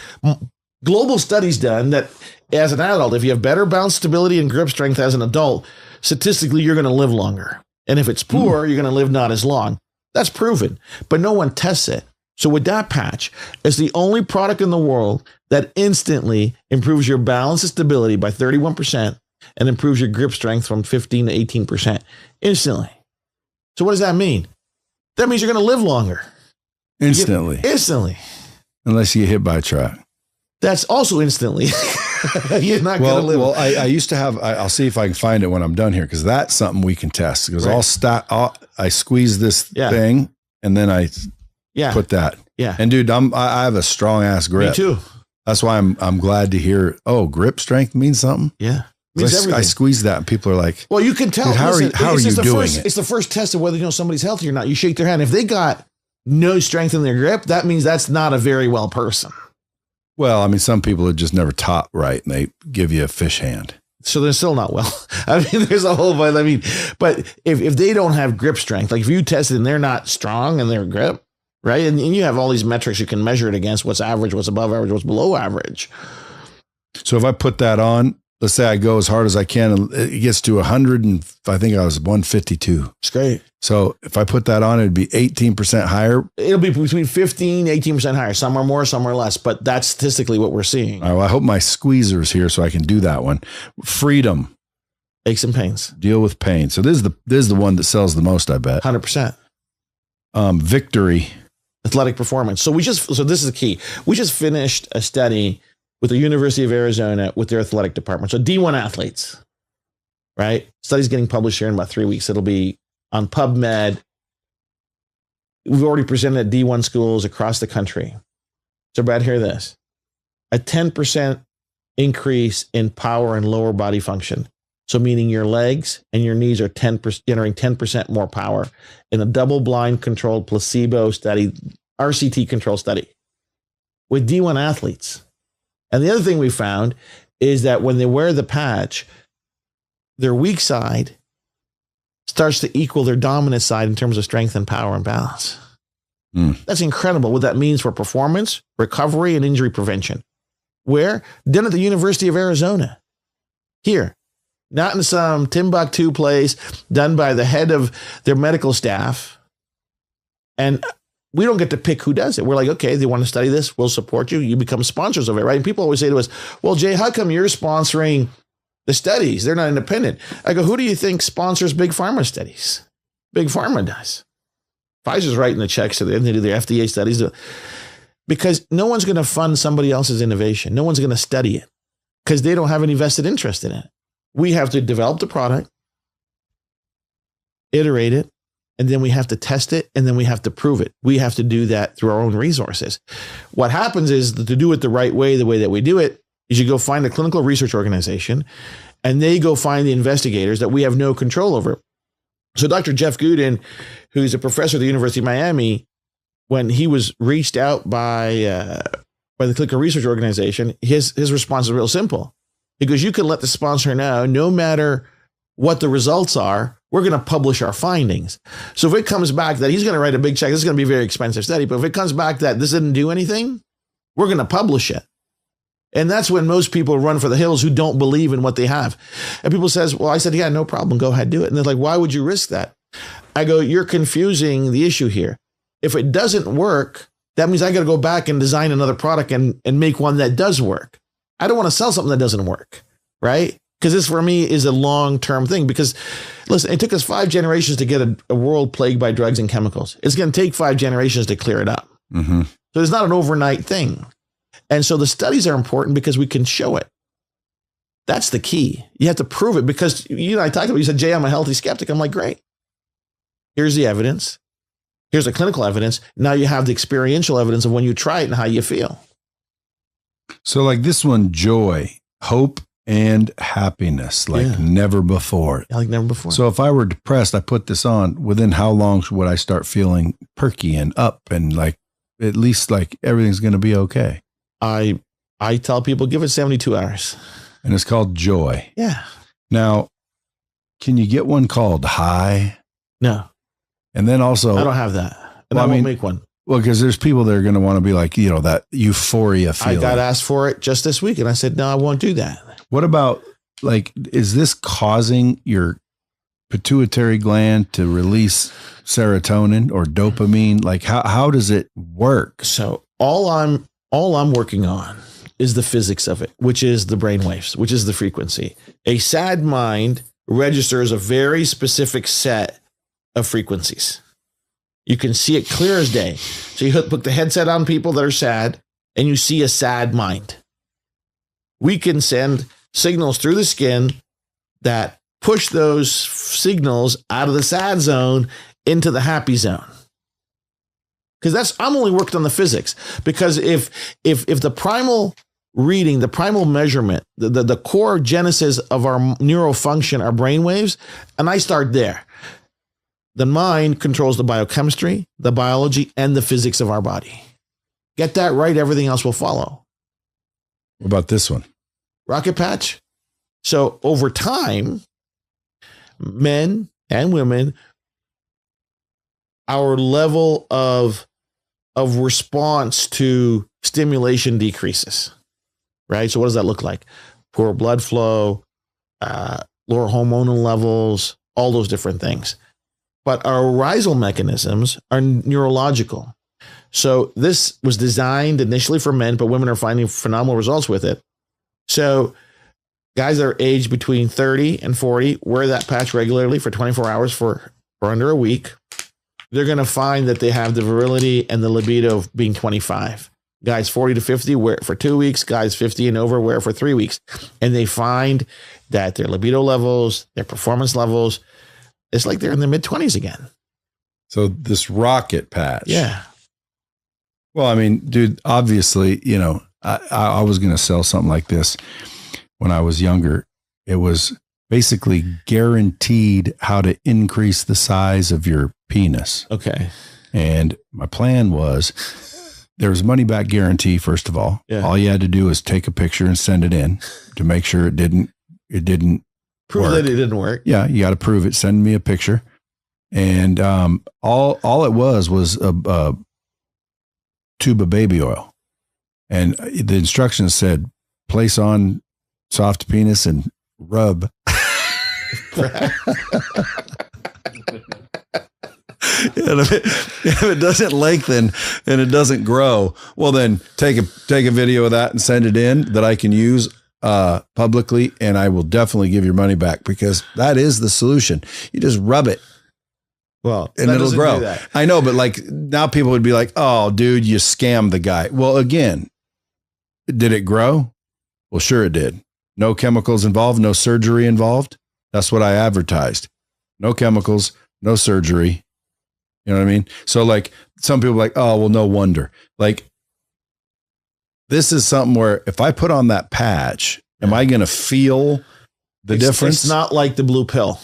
Global studies done that as an adult, if you have better balance, stability, and grip strength as an adult, statistically, you're going to live longer. And if it's poor, you're going to live not as long. That's proven, but no one tests it. So with that patch, it's the only product in the world that instantly improves your balance and stability by 31% and improves your grip strength from 15 to 18% instantly. So what does that mean? That means you're going to live longer. Instantly. Instantly. Unless you get hit by a truck. That's also instantly. You're not going to live. Well, I used to have, I'll see if I can find it when I'm done here, because that's something we can test. Because I squeeze this thing and then I put that. Yeah. And dude, I have a strong ass grip. Me too. That's why I'm glad to hear, grip strength means something. Yeah. I squeeze that and people are like, well, you can tell. How are you doing it? It's the first test of whether somebody's healthy or not. You shake their hand. If they got no strength in their grip, that means that's not a very well person. Well, I mean, some people are just never taught right and they give you a fish hand. So they're still not well. I mean, there's a whole bunch. I mean, but if they don't have grip strength, like if you test it and they're not strong in their grip, right? And you have all these metrics you can measure it against, what's average, what's above average, what's below average. So if I put that on, let's say I go as hard as I can and it gets to 100 and I think I was 152. It's great. So if I put that on, it'd be 18% higher. It'll be between 15 and 18% higher. Some are more, some are less, but that's statistically what we're seeing. All right, well, I hope my squeezer's here so I can do that one. Freedom. Aches and pains. Deal with pain. So this is the one that sells the most, I bet. 100%. Victory. Athletic performance. So this is the key. We just finished a study with the University of Arizona with their athletic department. So D1 athletes, right? Study's getting published here in about 3 weeks. It'll be on PubMed. We've already presented at D1 schools across the country. So Brad, hear this. A 10% increase in power and lower body function. So meaning your legs and your knees are generating 10% more power in a double-blind controlled placebo study RCT control study with D1 athletes. And the other thing we found is that when they wear the patch, their weak side starts to equal their dominant side in terms of strength and power and balance. That's incredible what that means for performance, recovery, and injury prevention. Where? Done at the University of Arizona. Here. Not in some Timbuktu place done by the head of their medical staff. And we don't get to pick who does it. We're like, okay, they want to study this, we'll support you. You become sponsors of it, right? And people always say to us, well, Jay, how come you're sponsoring the studies? They're not independent. I go, who do you think sponsors big pharma studies? Big pharma does. Pfizer's writing the checks to them. They do their FDA studies. Because no one's going to fund somebody else's innovation. No one's going to study it because they don't have any vested interest in it. We have to develop the product, iterate it, and then we have to test it, and then we have to prove it. We have to do that through our own resources. What happens is that to do it the right way, the way that we do it, is you go find a clinical research organization, and they go find the investigators that we have no control over. So Dr. Jeff Gooden, who's a professor at the University of Miami, when he was reached out by the clinical research organization, his response is real simple. He goes, you can let the sponsor know, no matter what the results are, we're going to publish our findings. So if it comes back that he's going to write a big check, this is going to be a very expensive study, but if it comes back that this didn't do anything, we're going to publish it. And that's when most people run for the hills who don't believe in what they have. And people says, well, I said, yeah, no problem. Go ahead, do it. And they're like, why would you risk that? I go, you're confusing the issue here. If it doesn't work, that means I got to go back and design another product and make one that does work. I don't want to sell something that doesn't work, right? Because this for me is a long-term thing. Because listen, it took us 5 generations to get a world plagued by drugs and chemicals. It's going to take 5 generations to clear it up. So it's not an overnight thing. And so the studies are important because we can show it. That's the key. You have to prove it because you and I talked about, you said, Jay, I'm a healthy skeptic. I'm like, great. Here's the evidence. Here's the clinical evidence. Now you have the experiential evidence of when you try it and how you feel. So like this one, joy, hope, and happiness, like never before. Like never before. So if I were depressed, I put this on, within how long would I start feeling perky and up and like, at least like everything's going to be okay? I tell people, give it 72 hours. And it's called joy. Yeah. Now, can you get one called high? No. And then also, I don't have that. And I won't make one. Well, because there's people that are going to want to be like, you know, that euphoria feeling. I got asked for it just this week. And I said, no, I won't do that. What about like, is this causing your pituitary gland to release serotonin or dopamine? Like how does it work? So all I'm working on is the physics of it, which is the brain waves, which is the frequency. A sad mind registers a very specific set of frequencies. You can see it clear as day. So you put the headset on people that are sad and you see a sad mind. We can send signals through the skin that push those signals out of the sad zone into the happy zone. Because I'm only worked on the physics. Because if the primal reading, the primal measurement, the core genesis of our neural function, our brain waves, and I start there. The mind controls the biochemistry, the biology, and the physics of our body. Get that right, everything else will follow. What about this one? Rocket patch. So over time, men and women, our level of response to stimulation decreases, right? So what does that look like? Poor blood flow, lower hormonal levels, all those different things. But our arousal mechanisms are neurological. So this was designed initially for men, but women are finding phenomenal results with it. So guys that are aged between 30 and 40 wear that patch regularly for 24 hours for under a week. They're going to find that they have the virility and the libido of being 25. Guys 40 to 50 wear it for 2 weeks. Guys 50 and over wear it for 3 weeks. And they find that their libido levels, their performance levels, it's like they're in their mid-20s again. So this rocket patch. Yeah. Well, I mean, dude, obviously, you know, I was going to sell something like this when I was younger. It was basically guaranteed how to increase the size of your penis. Okay. And my plan was there was money back guarantee. First of all, all you had to do is take a picture and send it in to make sure it didn't prove work. that it didn't work. Yeah. You got to prove it. Send me a picture. And, all it was a tube of baby oil. And the instructions said, place on soft penis and rub. If it doesn't lengthen and it doesn't grow, well, then take a video of that and send it in that I can use publicly, and I will definitely give your money back, because that is the solution. You just rub it. Well, and it'll grow. I know, but like now people would be like, oh, dude, you scammed the guy. Well, again, did it grow? Well, sure it did. No chemicals involved, no surgery involved. That's what I advertised. No chemicals, no surgery. You know what I mean? So like some people are like, oh, well, no wonder. Like this is something where if I put on that patch, am I going to feel the difference? It's not like the blue pill.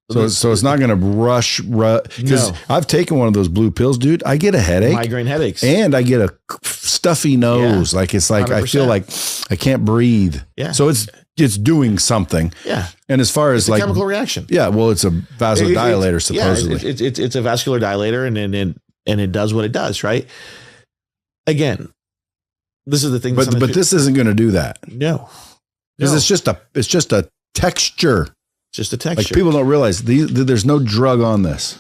So it's not going to rush because I've taken one of those blue pills, dude. I get a headache, migraine headaches, and I get a stuffy nose. Like it's like 100%. I feel like I can't breathe. Yeah. So it's doing something. Yeah. And as far as it's a chemical reaction. Yeah. Well, it's a vasodilator supposedly. Yeah, it's a vascular dilator, and it does what it does. Right. Again, this is the thing. But this isn't going to do that. No. Because it's just a texture. Just a texture. Like people don't realize there's no drug on this.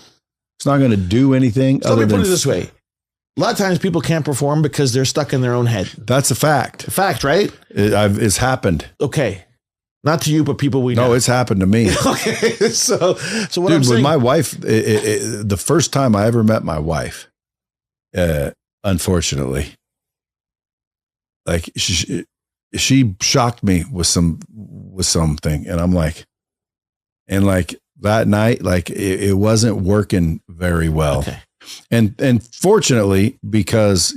It's not going to do anything. So let me put it this way. A lot of times people can't perform because they're stuck in their own head. That's a fact. A fact, right? It's happened. Okay. Not to you, but people we know. No, it's happened to me. Okay. So what dude, I'm saying. With my wife, the first time I ever met my wife, unfortunately, like she shocked me with something. And I'm like, and like that night, like it wasn't working very well. Okay. And fortunately, because,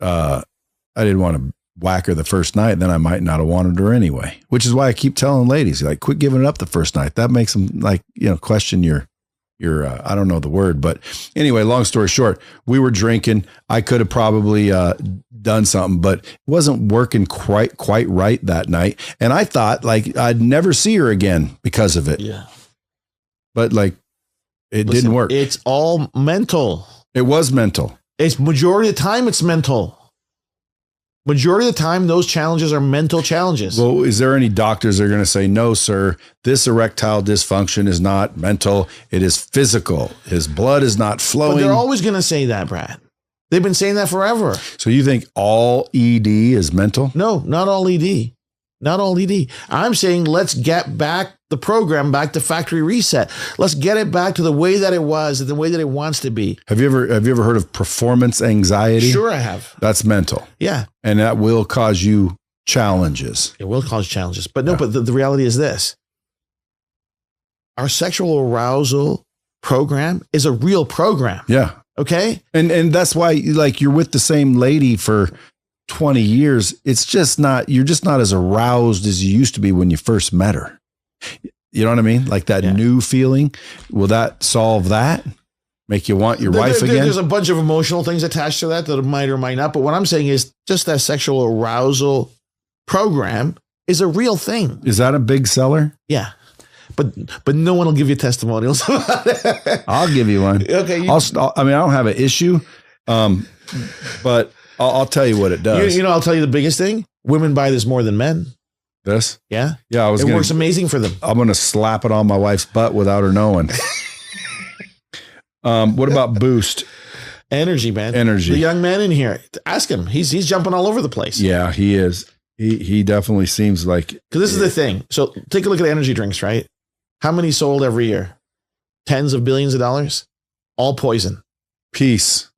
I didn't want to whack her the first night, then I might not have wanted her anyway, which is why I keep telling ladies, like, quit giving it up the first night. That makes them like, question your I don't know the word, but anyway, long story short, we were drinking. I could have probably done something, but it wasn't working quite right that night. And I thought like I'd never see her again because of it. Yeah. But like it didn't work. It's all mental. It was mental. It's majority of the time it's mental. Majority of the time, those challenges are mental challenges. Well, is there any doctors that are going to say, no, sir, this erectile dysfunction is not mental. It is physical. His blood is not flowing. But they're always going to say that, Brad. They've been saying that forever. So you think all ED is mental? No, not all ED. Not all ED. I'm saying let's get back the program back to factory reset. Let's get it back to the way that it was, the way that it wants to be. Have you ever heard of performance anxiety? Sure, I have. That's mental. Yeah. And that will cause you challenges. It will cause challenges. But no, but the reality is this. Our sexual arousal program is a real program. Yeah. Okay. And that's why like you're with the same lady for 20 years. It's just not, you're just not as aroused as you used to be when you first met her. You know what I mean? Like that new feeling. Will that solve that? Make you want your wife again? There's a bunch of emotional things attached to that might or might not. But what I'm saying is just that sexual arousal program is a real thing. Is that a big seller? Yeah. But no one will give you testimonials about it. I'll give you one. Okay. I don't have an issue, but I'll tell you what it does. I'll tell you the biggest thing. Women buy this more than men. This? Yeah. Yeah. It works amazing for them. I'm going to slap it on my wife's butt without her knowing. What about Boost? Energy, man. Energy. The young man in here. Ask him. He's jumping all over the place. Yeah, he is. He definitely seems like. Because this is the thing. So take a look at energy drinks, right? How many sold every year? Tens of billions of dollars? All poison. Peace.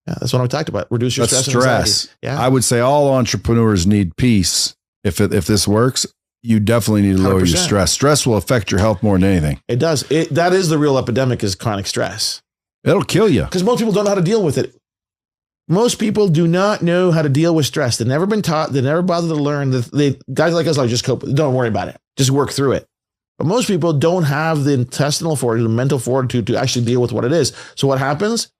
Yeah, that's what I talked about. Reduce your stress. And anxiety. Yeah. I would say all entrepreneurs need peace. If this works, you definitely need to lower 100%. Your stress. Stress will affect your health more than anything. It does. That is the real epidemic, is chronic stress. It'll kill you. Because most people don't know how to deal with it. Most people do not know how to deal with stress. They've never been taught. They never bothered to learn. Guys like us, like, just cope. Don't worry about it. Just work through it. But most people don't have the intestinal fortitude, the mental fortitude to actually deal with what it is. So what happens?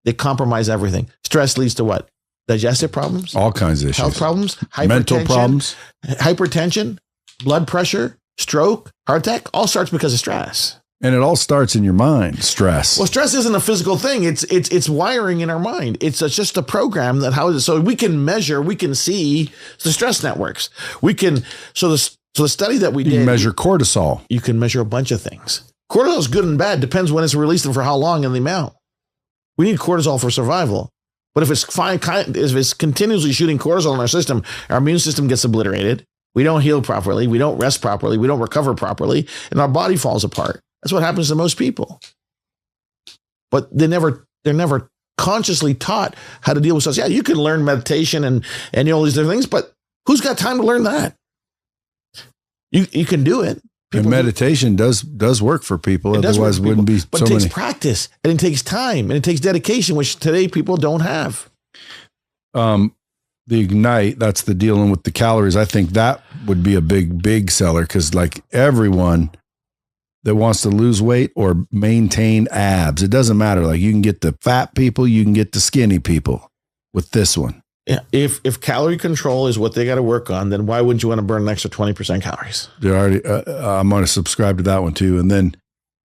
They compromise everything. Stress leads to what? Digestive problems, all kinds of issues, health problems, mental problems, hypertension, blood pressure, stroke, heart attack. All starts because of stress. And it all starts in your mind. Stress. Well, stress isn't a physical thing. It's wiring in our mind. It's just a program that so we can measure, we can see the stress networks. We can so the study that we did. You can measure cortisol. You can measure a bunch of things. Cortisol is good and bad. Depends when it's released and for how long and the amount. We need cortisol for survival. But if it's continuously shooting cortisol in our system, our immune system gets obliterated. We don't heal properly. We don't rest properly. We don't recover properly, and our body falls apart. That's what happens to most people. But they're never consciously taught how to deal with stress. Yeah, you can learn meditation and all these different things, but who's got time to learn that? You can do it. And meditation does work for people. Otherwise, it wouldn't be so many. But it takes practice, and it takes time, and it takes dedication, which today people don't have. The Ignite, that's the dealing with the calories. I think that would be a big seller, because like everyone that wants to lose weight or maintain abs, it doesn't matter. Like you can get the fat people, you can get the skinny people with this one. Yeah, if calorie control is what they got to work on, then why wouldn't you want to burn an extra 20% calories? They're already. I'm going to subscribe to that one too, and then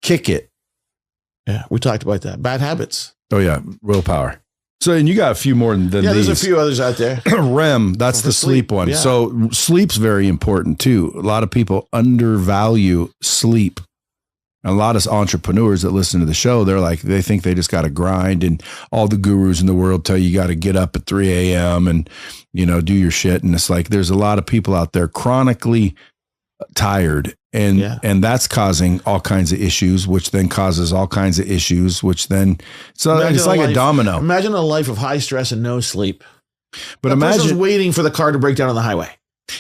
kick it. Yeah, we talked about that. Bad habits. Oh yeah, willpower. So, and you got a few more than these. There's a few others out there. REM, that's the sleep one. Yeah. So sleep's very important too. A lot of people undervalue sleep. A lot of entrepreneurs that listen to the show, they think they just got to grind, and all the gurus in the world tell you got to get up at 3 a.m. and, do your shit. And it's like, there's a lot of people out there chronically tired, and that's causing all kinds of issues, which then causes all kinds of issues, which then, so it's like a domino. Imagine a life of high stress and no sleep. But imagine waiting for the car to break down on the highway.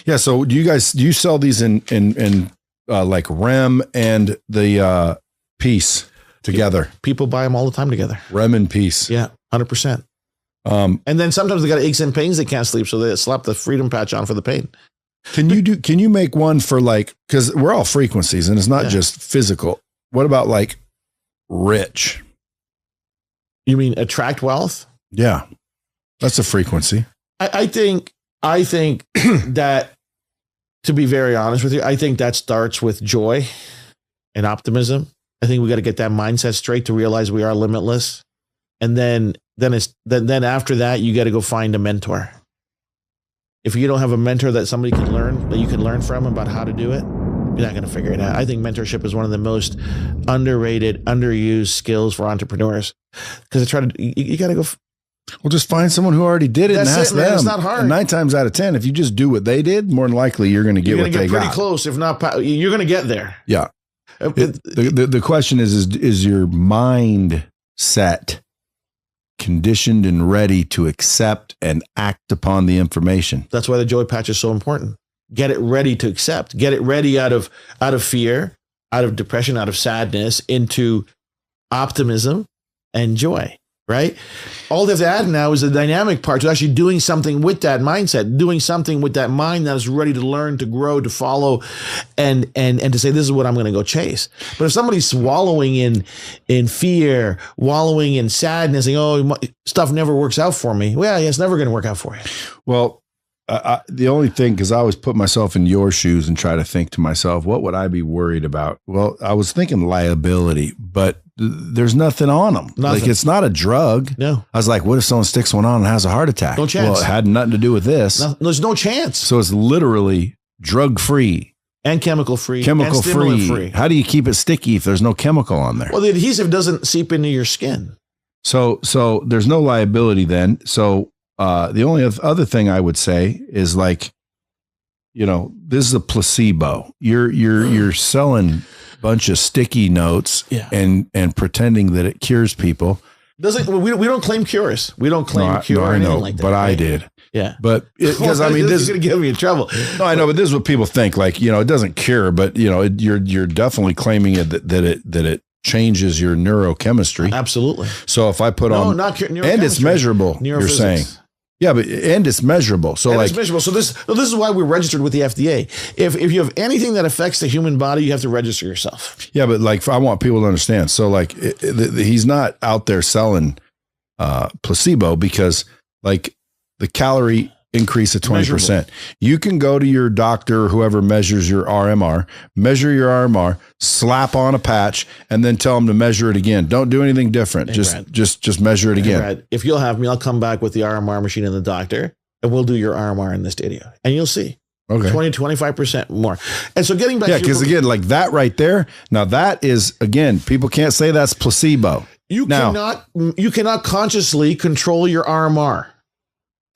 Yeah. So do you sell these in like REM and the Peace together? People buy them all the time together. REM and Peace. Yeah, 100%. And then sometimes they got aches and pains, they can't sleep, so they slap the freedom patch on for the pain. Can you make one for because we're all frequencies and it's not just physical. What about like rich? You mean attract wealth? Yeah. That's a frequency. I think that, to be very honest with you, I think that starts with joy and optimism. I think we got to get that mindset straight to realize we are limitless. And then after that, you got to go find a mentor. If you don't have a mentor that somebody can learn, that you can learn from about how to do it, you're not going to figure it out. I think mentorship is one of the most underrated, underused skills for entrepreneurs, because you got to go. Well, just find someone who already did it and ask them. It's not hard. And 9 times out of 10, if you just do what they did, more than likely you're going to get what they got. Pretty close, if not, you're going to get there. Yeah. The question is your mind set conditioned and ready to accept and act upon the information? That's why the joy patch is so important. Get it ready to accept. Get it ready out of fear, out of depression, out of sadness, into optimism and joy. Right? All they have to add now is the dynamic part to actually doing something with that mindset, doing something with that mind that is ready to learn, to grow, to follow, and to say, this is what I'm going to go chase. But if somebody's wallowing in fear, wallowing in sadness, saying, oh, stuff never works out for me. Well, yeah, it's never going to work out for you. Well, the only thing, because I always put myself in your shoes and try to think to myself, what would I be worried about? Well, I was thinking liability, but there's nothing on them. Nothing. Like, it's not a drug. No. I was like, what if someone sticks one on and has a heart attack? No chance. Well, it had nothing to do with this. No, there's no chance. So it's literally drug free. And chemical free. Chemical and stimulant free. How do you keep it sticky if there's no chemical on there? Well, the adhesive doesn't seep into your skin. So there's no liability then. So the only other thing I would say is, like, this is a placebo. You're selling a bunch of sticky notes and pretending that it cures people. We don't claim cures. We don't claim cure or anything like that. But I did. Yeah. But because this is going to get me in trouble. No, I know, but this is what people think. Like, it doesn't cure, but you're definitely claiming that it changes your neurochemistry. Absolutely. So if I put on, not neurochemistry, and it's measurable, you're saying. Yeah, but and it's measurable. So and like it's measurable. So this is why we're registered with the FDA. If you have anything that affects the human body, you have to register yourself. Yeah, but like I want people to understand. So like he's not out there selling placebo because like the calorie increase of 20%. You can go to your doctor or whoever measures your RMR, measure your RMR, slap on a patch, and then tell them to measure it again. Don't do anything different. Just measure it again. Brad, if you'll have me, I'll come back with the RMR machine and the doctor, and we'll do your RMR in this studio, and you'll see. Okay. 20-25% more. And so getting back to because again, like that right there, now that is, again, people can't say that's placebo. You cannot consciously control your RMR.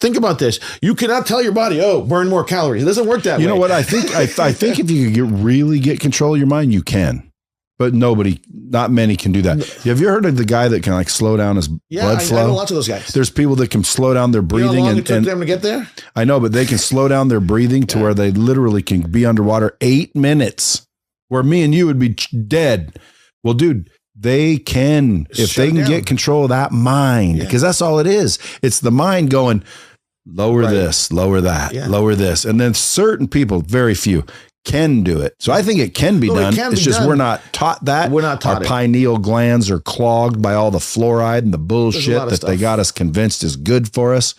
Think about this. You cannot tell your body, oh, burn more calories. It doesn't work that way. You know what? I think if you could really get control of your mind, you can. But not many can do that. Have you heard of the guy that can like slow down his blood flow? I know lots of those guys. There's people that can slow down their breathing. You know how long it took them to get there? I know, but they can slow down their breathing to where they literally can be underwater 8 minutes, where me and you would be dead. Well, dude, they can, if they can get control of that mind, because that's all it is. It's the mind going, lower this, lower that, lower this. And then certain people, very few, can do it. So I think it can be done. It's just we're not taught that. We're not taught Our pineal glands are clogged by all the fluoride and the bullshit that they got us convinced is good for us.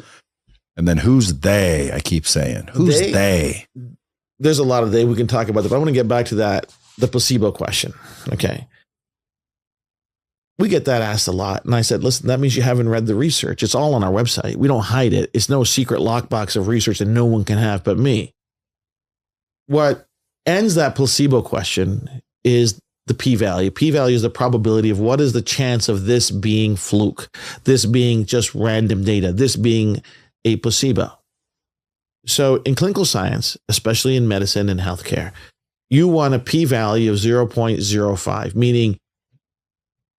And then who's they? I keep saying, who's they? There's a lot of they we can talk about, but I want to get back to that, the placebo question. Okay. We get that asked a lot. And I said, listen, that means you haven't read the research. It's all on our website. We don't hide it. It's no secret lockbox of research that no one can have but me. What ends that placebo question is the p-value. P-value is the probability of what is the chance of this being fluke, this being just random data, this being a placebo. So in clinical science, especially in medicine and healthcare, you want a p-value of 0.05, meaning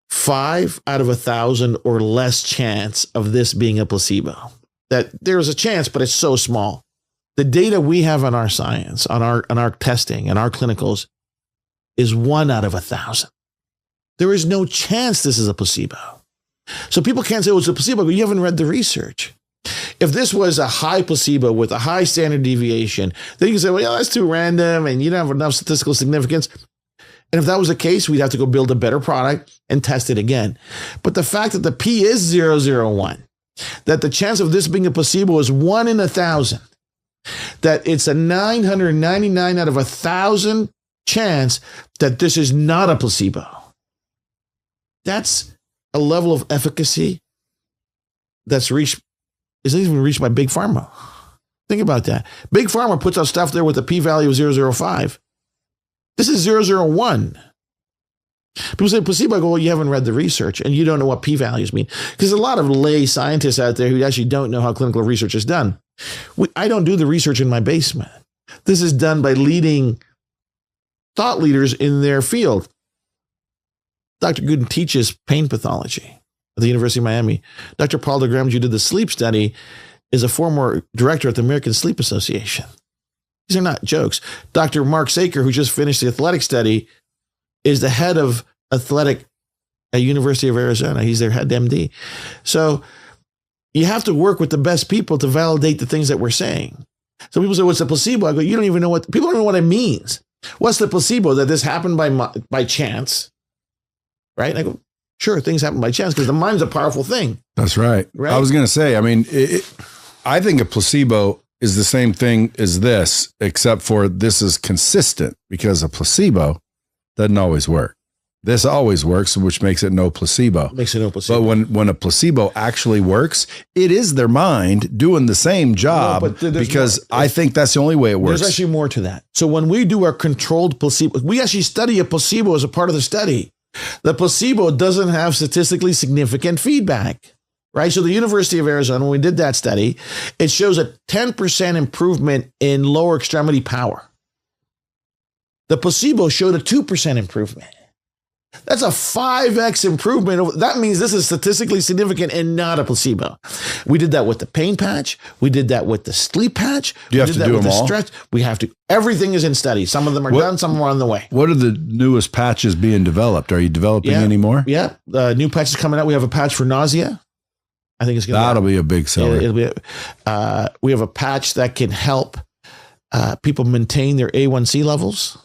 5 out of 1,000 or less chance of this being a placebo. That there is a chance, but it's so small. The data we have on our science, on our testing and our clinicals is 1 out of 1,000. There is no chance this is a placebo. So people can't say, well, it's a placebo, but you haven't read the research. If this was a high placebo with a high standard deviation, then you can say, well, yeah, that's too random and you don't have enough statistical significance. And if that was the case, we'd have to go build a better product and test it again. But the fact that the P is 0.001, that the chance of this being a placebo is 1 in 1,000, that it's a 999 out of 1,000 chance that this is not a placebo. That's a level of efficacy that's isn't even reached by Big Pharma. Think about that. Big Pharma puts out stuff there with a p-value of 0.05. This is 0.001. People say placebo, I go, well, you haven't read the research and you don't know what p-values mean. Because there's a lot of lay scientists out there who actually don't know how clinical research is done. I don't do the research in my basement. This is done by leading thought leaders in their field. Dr. Gooden teaches pain pathology at the University of Miami. Dr. Paul DeGrams, who did the sleep study, is a former director at the American Sleep Association. These are not jokes. Dr. Mark Saker, who just finished the athletic study, is the head of athletic at University of Arizona. He's their head MD. So you have to work with the best people to validate the things that we're saying. So people say, what's a placebo? I go, you don't even know what, people don't know what it means. What's the placebo? That this happened by chance, right? And I go, sure, things happen by chance because the mind's a powerful thing. That's right. I was going to say, I mean, I think a placebo is the same thing as this, except for this is consistent because a placebo doesn't always work. This always works, which makes it no placebo. Makes it no placebo. But when a placebo actually works, it is their mind doing the same job because I think that's the only way it works. There's actually more to that. So when we do our controlled placebo, we actually study a placebo as a part of the study. The placebo doesn't have statistically significant feedback, right? So the University of Arizona, when we did that study, it shows a 10% improvement in lower extremity power. The placebo showed a 2% improvement. That's a 5x improvement. That means this is statistically significant and not a placebo. We did that with the pain patch. We did that with the sleep patch. Do you have to do them all? Stretch. We have to. Everything is in study. Some of them are done. Some are on the way. What are the newest patches being developed? Are you developing any more? Yeah. New patches coming out. We have a patch for nausea. I think it's going to That'll be a big seller. We have a patch that can help people maintain their A1C levels.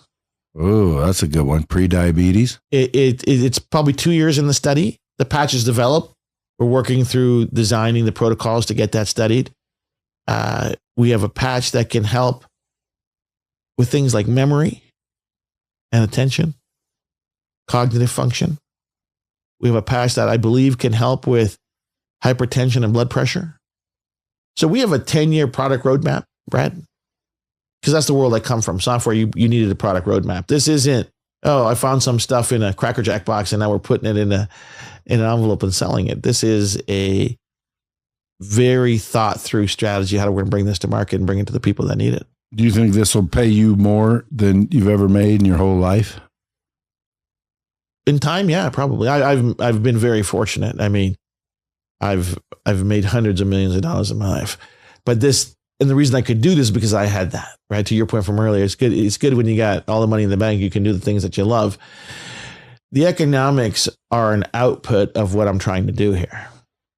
Oh, that's a good one. Pre-diabetes. It's probably 2 years in the study. The patch is developed. We're working through designing the protocols to get that studied. We have a patch that can help with things like memory and attention, cognitive function. We have a patch that I believe can help with hypertension and blood pressure. So we have a 10-year product roadmap, Brad, because that's the world I come from. Software, you needed a product roadmap. This isn't, I found some stuff in a Cracker Jack box and now we're putting it in an envelope and selling it. This is a very thought through strategy, how we're going to bring this to market and bring it to the people that need it. Do you think this will pay you more than you've ever made in your whole life? In time, yeah, probably. I've been very fortunate. I mean, I've made hundreds of millions of dollars in my life, but this, and the reason I could do this is because I had that, right? To your point from earlier, it's good. It's good when you got all the money in the bank, you can do the things that you love. The economics are an output of what I'm trying to do here.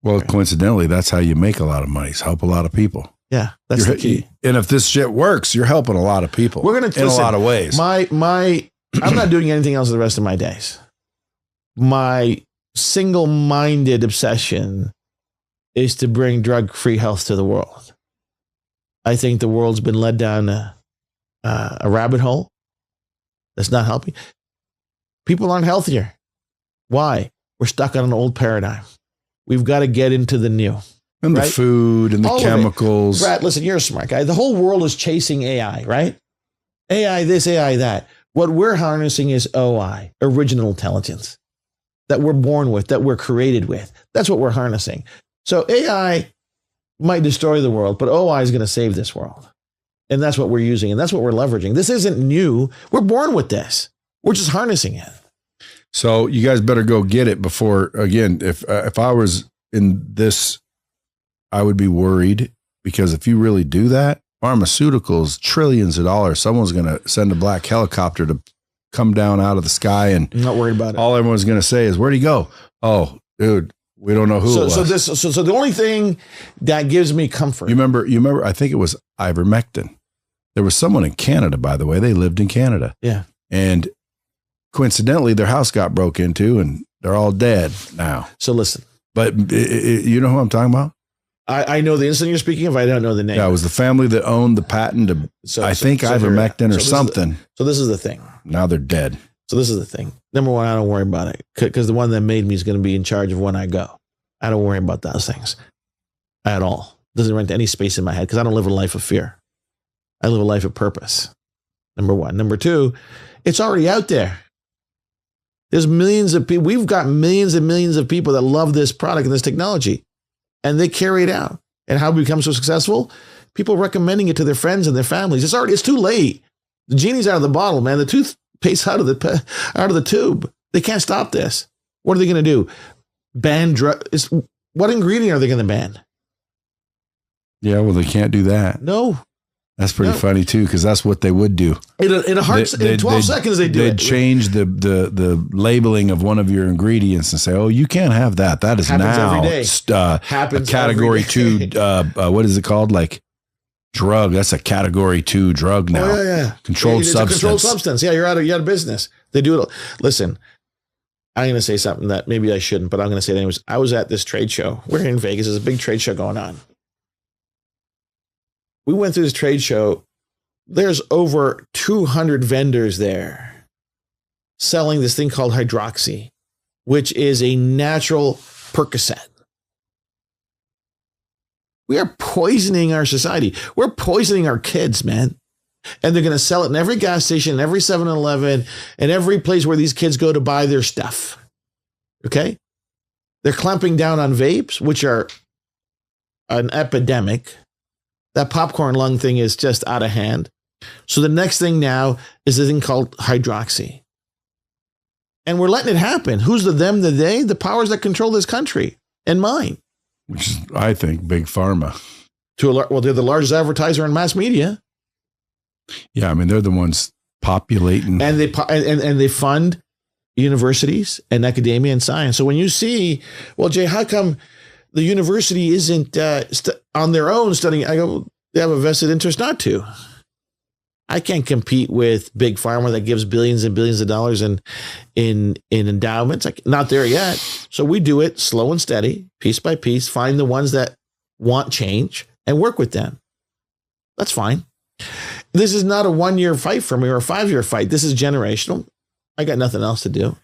Well, coincidentally, that's how you make a lot of money, is help a lot of people. Yeah, that's the key. And if this shit works, you're helping a lot of people. We're going to, in a lot of ways. I'm not doing anything else the rest of my days. My single-minded obsession is to bring drug-free health to the world. I think the world's been led down a rabbit hole that's not helping. People aren't healthier. Why? We're stuck on an old paradigm. We've got to get into the new. And right? The food and the all chemicals. Brad, listen, you're a smart guy. The whole world is chasing AI, right? AI this, AI that. What we're harnessing is OI, original intelligence, that we're born with, that we're created with. That's what we're harnessing. So AI might destroy the world, but OI is going to save this world. And that's what we're using, and that's what we're leveraging. This isn't new. We're born with this. We're just harnessing it. So you guys better go get it before, again, if I was in this, I would be worried, because if you really do that, pharmaceuticals, trillions of dollars, someone's going to send a black helicopter to come down out of the sky, and I'm not worried about it. All everyone's going to say is, where'd he go? Oh, dude, we don't know who it was. So the only thing that gives me comfort. You remember, I think it was ivermectin. There was someone in Canada, by the way, they lived in Canada. Yeah. And coincidentally, their house got broke into and they're all dead now. So listen. But you know who I'm talking about? I know the incident you're speaking of. I don't know the name. Yeah, it was the family that owned the patent to, ivermectin or something. So this is the thing. Now they're dead. So this is the thing. Number one, I don't worry about it, because the one that made me is going to be in charge of when I go. I don't worry about those things at all. Doesn't rent any space in my head, because I don't live a life of fear. I live a life of purpose. Number one. Number two, it's already out there. There's millions of people. We've got millions and millions of people that love this product and this technology, and they carry it out. And how we become so successful? People recommending it to their friends and their families. It's too late. The genie's out of the bottle, man. The toothpaste out of the tube. They can't stop this. What are they going to do? Ban drugs? What ingredient are they going to ban? Yeah, well, they can't do that. No. That's pretty funny too, because that's what they would do. In 12 seconds, they do it. They'd change the labeling of one of your ingredients and say, "Oh, you can't have that. That is happens now every day. Happens a category 2. What is it called? Like drug. That's a category 2 drug now. Oh, yeah. Controlled substance. A controlled substance. Yeah, you're out of business. They do it. Listen, I'm going to say something that maybe I shouldn't, but I'm going to say it anyways. I was at this trade show. We're in Vegas. There's a big trade show going on. We went through this trade show. There's over 200 vendors there selling this thing called hydroxy, which is a natural Percocet. We are poisoning our society. We're poisoning our kids, man. And they're going to sell it in every gas station, every 7-Eleven, and every place where these kids go to buy their stuff. Okay? They're clamping down on vapes, which are an epidemic. That popcorn lung thing is just out of hand. So the next thing now is a thing called hydroxy. And we're letting it happen. Who's the them, the they? The powers that control this country and mine. Which is, I think, big pharma. Well, they're the largest advertiser in mass media. Yeah, I mean, they're the ones populating. And they fund universities and academia and science. So when you see, well, Jay, how come the university isn't on their own studying. I go, they have a vested interest not to. I can't compete with big pharma that gives billions and billions of dollars in endowments. Not there yet. So we do it slow and steady, piece by piece, find the ones that want change and work with them. That's fine. This is not a 1-year fight for me or a 5-year fight. This is generational. I got nothing else to do.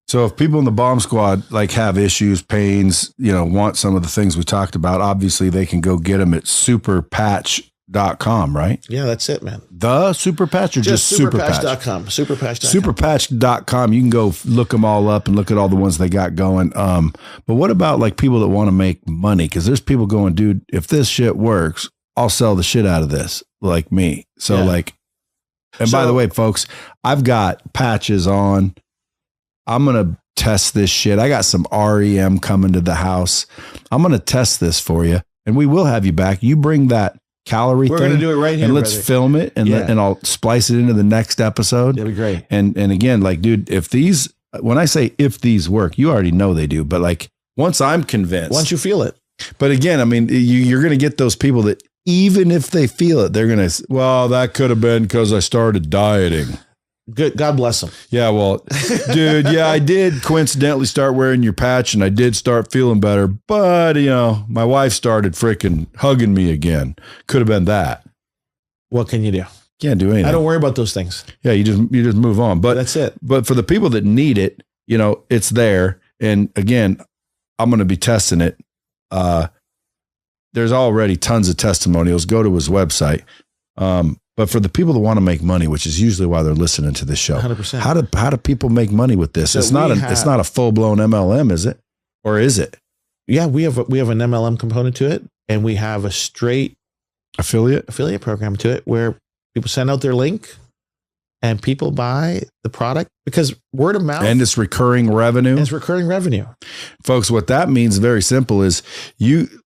So if people in the bomb squad like have issues, pains, want some of the things we talked about, obviously they can go get them at superpatch.com, right? Yeah, that's it, man. The Superpatch or just superpatch.com. Superpatch.com. You can go look them all up and look at all the ones they got going. But what about like people that want to make money? Because there's people going, dude, if this shit works, I'll sell the shit out of this, like me. So by the way, folks, I've got patches on. I'm going to test this shit. I got some REM coming to the house. I'm going to test this for you, and we will have you back. You bring that calorie We're thing. We're going to do it right here, and let's film it, and and I'll splice it into the next episode. It'll be great. And again, like, dude, when I say if these work, you already know they do, but like once I'm convinced. Once you feel it. But again, I mean, you're going to get those people that even if they feel it, they're going to, well, that could have been because I started dieting. Good. God bless them. Yeah, well, dude, I did coincidentally start wearing your patch and I did start feeling better, but my wife started freaking hugging me again. Could have been that. What can you do? Can't do anything. I don't worry about those things. Yeah, you just move on. But that's it. But for the people that need it, it's there. And again, I'm going to be testing it. There's already tons of testimonials. Go to his website. But for the people that want to make money, which is usually why they're listening to this show, 100%. How do people make money with this? So it's not a full blown MLM, is it? Or is it? Yeah, we have an MLM component to it, and we have a straight affiliate program to it where people send out their link and people buy the product because word of mouth. And it's recurring revenue. Folks, what that means, very simple, is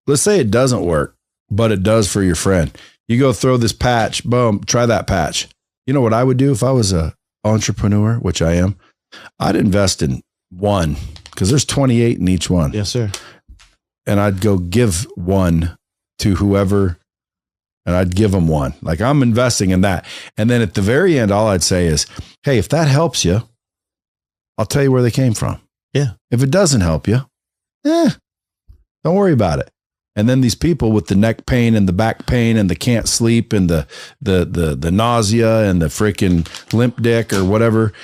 let's say it doesn't work, but it does for your friend. You go throw this patch, boom, try that patch. You know what I would do if I was an entrepreneur, which I am? I'd invest in one because there's 28 in each one. Yes, sir. And I'd go give one to whoever, and I'd give them one. Like, I'm investing in that. And then at the very end, all I'd say is, hey, if that helps you, I'll tell you where they came from. Yeah. If it doesn't help you, don't worry about it. And then these people with the neck pain and the back pain and the can't sleep and the nausea and the freaking limp dick or whatever,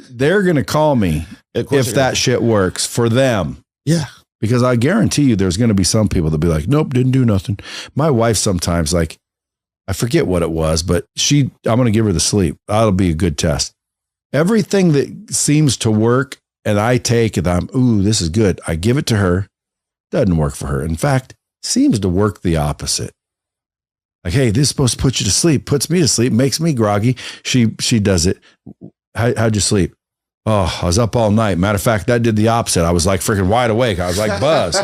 they're going to call me if that shit works for them. Yeah. Because I guarantee you there's going to be some people that'll be like, nope, didn't do nothing. My wife sometimes, like, I forget what it was, but I'm going to give her the sleep. That'll be a good test. Everything that seems to work and I take it, this is good. I give it to her. Doesn't work for her. In fact, seems to work the opposite. Like, hey, this is supposed to put you to sleep, puts me to sleep, makes me groggy. She does it. How'd you sleep? Oh, I was up all night. Matter of fact, that did the opposite. I was like freaking wide awake. I was like buzzed.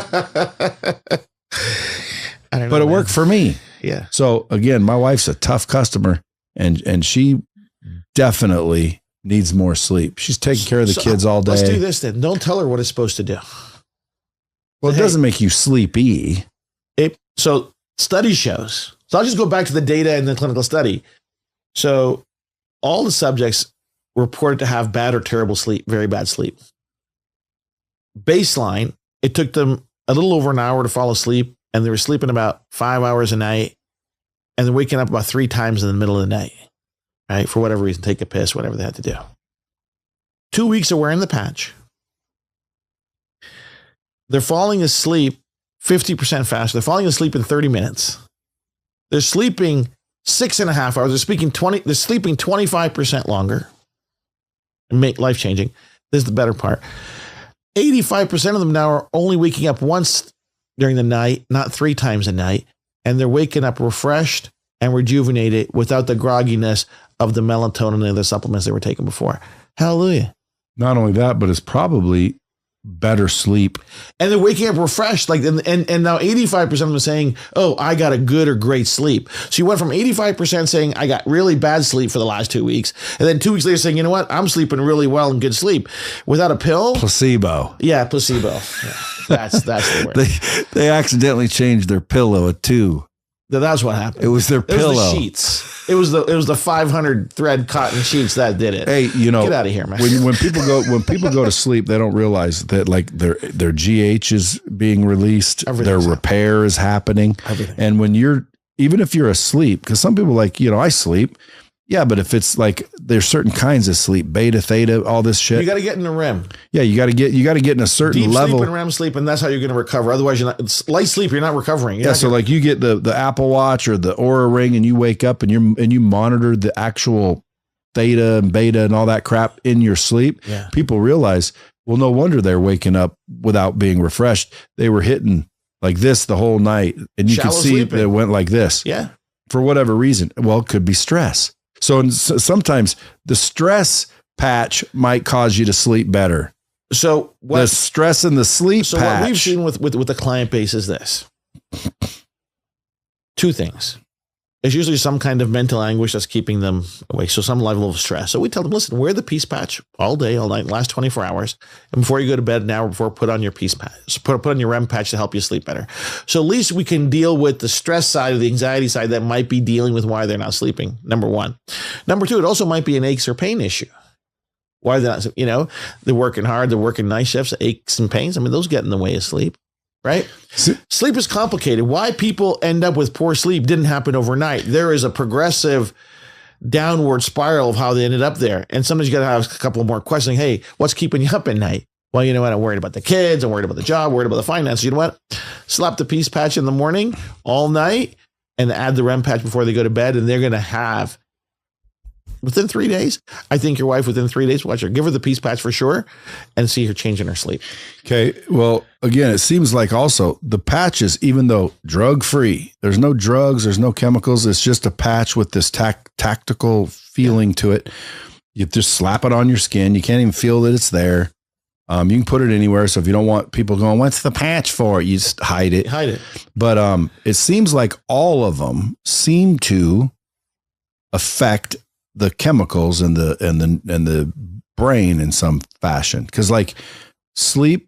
But it worked for me. Yeah. So again, my wife's a tough customer and she definitely needs more sleep. She's taking care of the kids all day. Let's do this then. Don't tell her what it's supposed to do. Well, it doesn't make you sleepy. So study shows. So I'll just go back to the data in the clinical study. So all the subjects reported to have bad or terrible sleep, very bad sleep. Baseline, it took them a little over an hour to fall asleep, and they were sleeping about 5 hours a night, and they're waking up about 3 times in the middle of the night, right? For whatever reason, take a piss, whatever they had to do. 2 weeks of wearing the patch. They're falling asleep 50% faster. They're falling asleep in 30 minutes. They're sleeping 6.5 hours. They're sleeping 25% longer. And make life changing. This is the better part. 85% of them now are only waking up once during the night, not 3 times a night. And they're waking up refreshed and rejuvenated without the grogginess of the melatonin and the supplements they were taking before. Hallelujah. Not only that, but it's probably better sleep. And they're waking up refreshed. Like, and now 85% of them are saying, oh, I got a good or great sleep. So you went from 85% saying I got really bad sleep for the last 2 weeks. And then 2 weeks later saying, you know what? I'm sleeping really well and good sleep without a pill. Placebo. Yeah, placebo. Yeah, that's the word. They accidentally changed their pillow at 2. That's what happened. It was their pillow. It was the sheets. It was the 500 thread cotton sheets that did it. Hey, you know, get out of here, man. When people go to sleep, they don't realize that like their GH is being released, their repair is happening. Everything. And when even if you're asleep, because some people like, you know, I sleep. Yeah, but if it's like there's certain kinds of sleep, beta, theta, all this shit. You got to get in the REM. Yeah, you got to get in a certain deep level. Deep sleep and REM sleep, and that's how you're going to recover. Otherwise, it's light sleep. You're not recovering. So like you get the Apple Watch or the Oura Ring, and you wake up and you monitor the actual theta and beta and all that crap in your sleep. Yeah. People realize, well, no wonder they're waking up without being refreshed. They were hitting like this the whole night, and you Shallow could see sleeping. that it went like this. Yeah, for whatever reason. Well, it could be stress. So sometimes the stress patch might cause you to sleep better. So the stress and the sleep patch. What we've seen with the client base is this. 2 things. There's usually some kind of mental anguish that's keeping them awake. So some level of stress. So we tell them, listen, wear the peace patch all day, all night, last 24 hours. And before you go to bed, an hour before, put on your peace patch. Put on your REM patch to help you sleep better. So at least we can deal with the stress side or the anxiety side that might be dealing with why they're not sleeping. Number 1. Number 2, it also might be an aches or pain issue. Why they're not, you know, they're working hard, they're working night shifts, aches and pains. I mean, those get in the way of sleep. Right? Sleep is complicated. Why people end up with poor sleep didn't happen overnight. There is a progressive downward spiral of how they ended up there. And sometimes you got to have a couple more questions. Hey, what's keeping you up at night? Well, you know what? I'm worried about the kids. I'm worried about the job, worried about the finances. You know what? Slap the peace patch in the morning, all night, and add the REM patch before they go to bed. And they're going to have, within 3 days, I think your wife within 3 days, watch her, give her the peace patch for sure and see her change in her sleep. Okay. Well, again, it seems like also the patches, even though drug free, there's no drugs, there's no chemicals. It's just a patch with this tactical feeling to it. You just slap it on your skin. You can't even feel that it's there. You can put it anywhere. So if you don't want people going, what's the patch for? You just hide it. Hide it. But it seems like all of them seem to affect the chemicals and the brain in some fashion. Cause like sleep,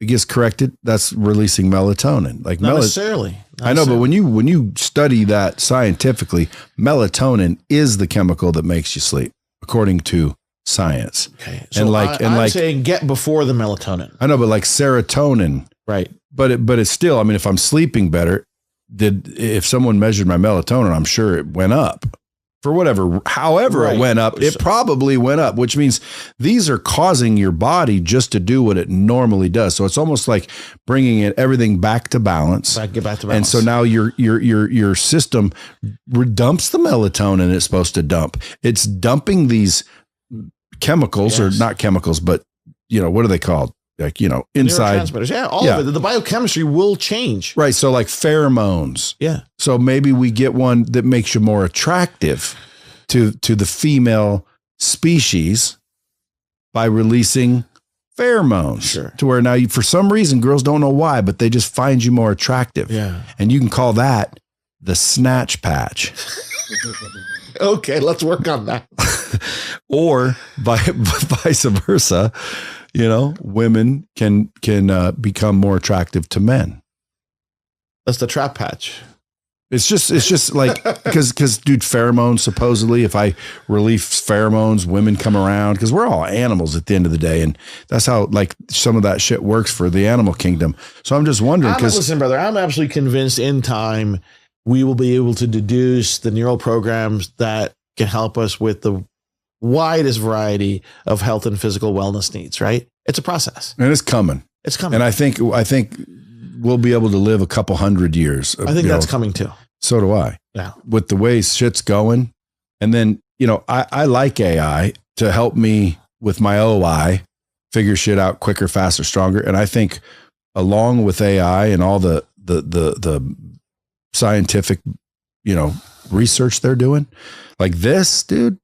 it gets corrected. That's releasing melatonin. Like not necessarily. I know, but when you study that scientifically, melatonin is the chemical that makes you sleep, according to science. Okay. So I'm saying get before the melatonin. I know, but like serotonin. Right. But it's still, I mean, if I'm sleeping better, if someone measured my melatonin, I'm sure it went up. For however it went up, it probably went up, which means these are causing your body just to do what it normally does. So it's almost like bringing everything back to balance. Get back to balance. And so now your system dumps the melatonin it's supposed to dump. It's dumping these chemicals, or not chemicals, but you know, what are they called? Like, you know, inside. Neurotransmitters. Yeah, all of it. The biochemistry will change. Right. So like pheromones. Yeah. So maybe we get one that makes you more attractive to the female species by releasing pheromones. Sure. To where now for some reason, girls don't know why, but they just find you more attractive. Yeah. And you can call that the snatch patch. Okay, let's work on that. Or vice versa. You know, women can become more attractive to men. That's the trap patch. It's just like, because dude, pheromones, supposedly if I release pheromones, women come around, because we're all animals at the end of the day. And that's how like some of that shit works for the animal kingdom. So I'm just wondering, listen, brother, I'm absolutely convinced in time we will be able to deduce the neural programs that can help us with the widest variety of health and physical wellness needs, right? It's a process. And it's coming. It's coming. And I think we'll be able to live a couple hundred years. I think that's coming too. So do I. Yeah. With the way shit's going. And then, you know, I like AI to help me with my OI figure shit out quicker, faster, stronger. And I think along with AI and all the scientific, you know, research they're doing, like this, dude,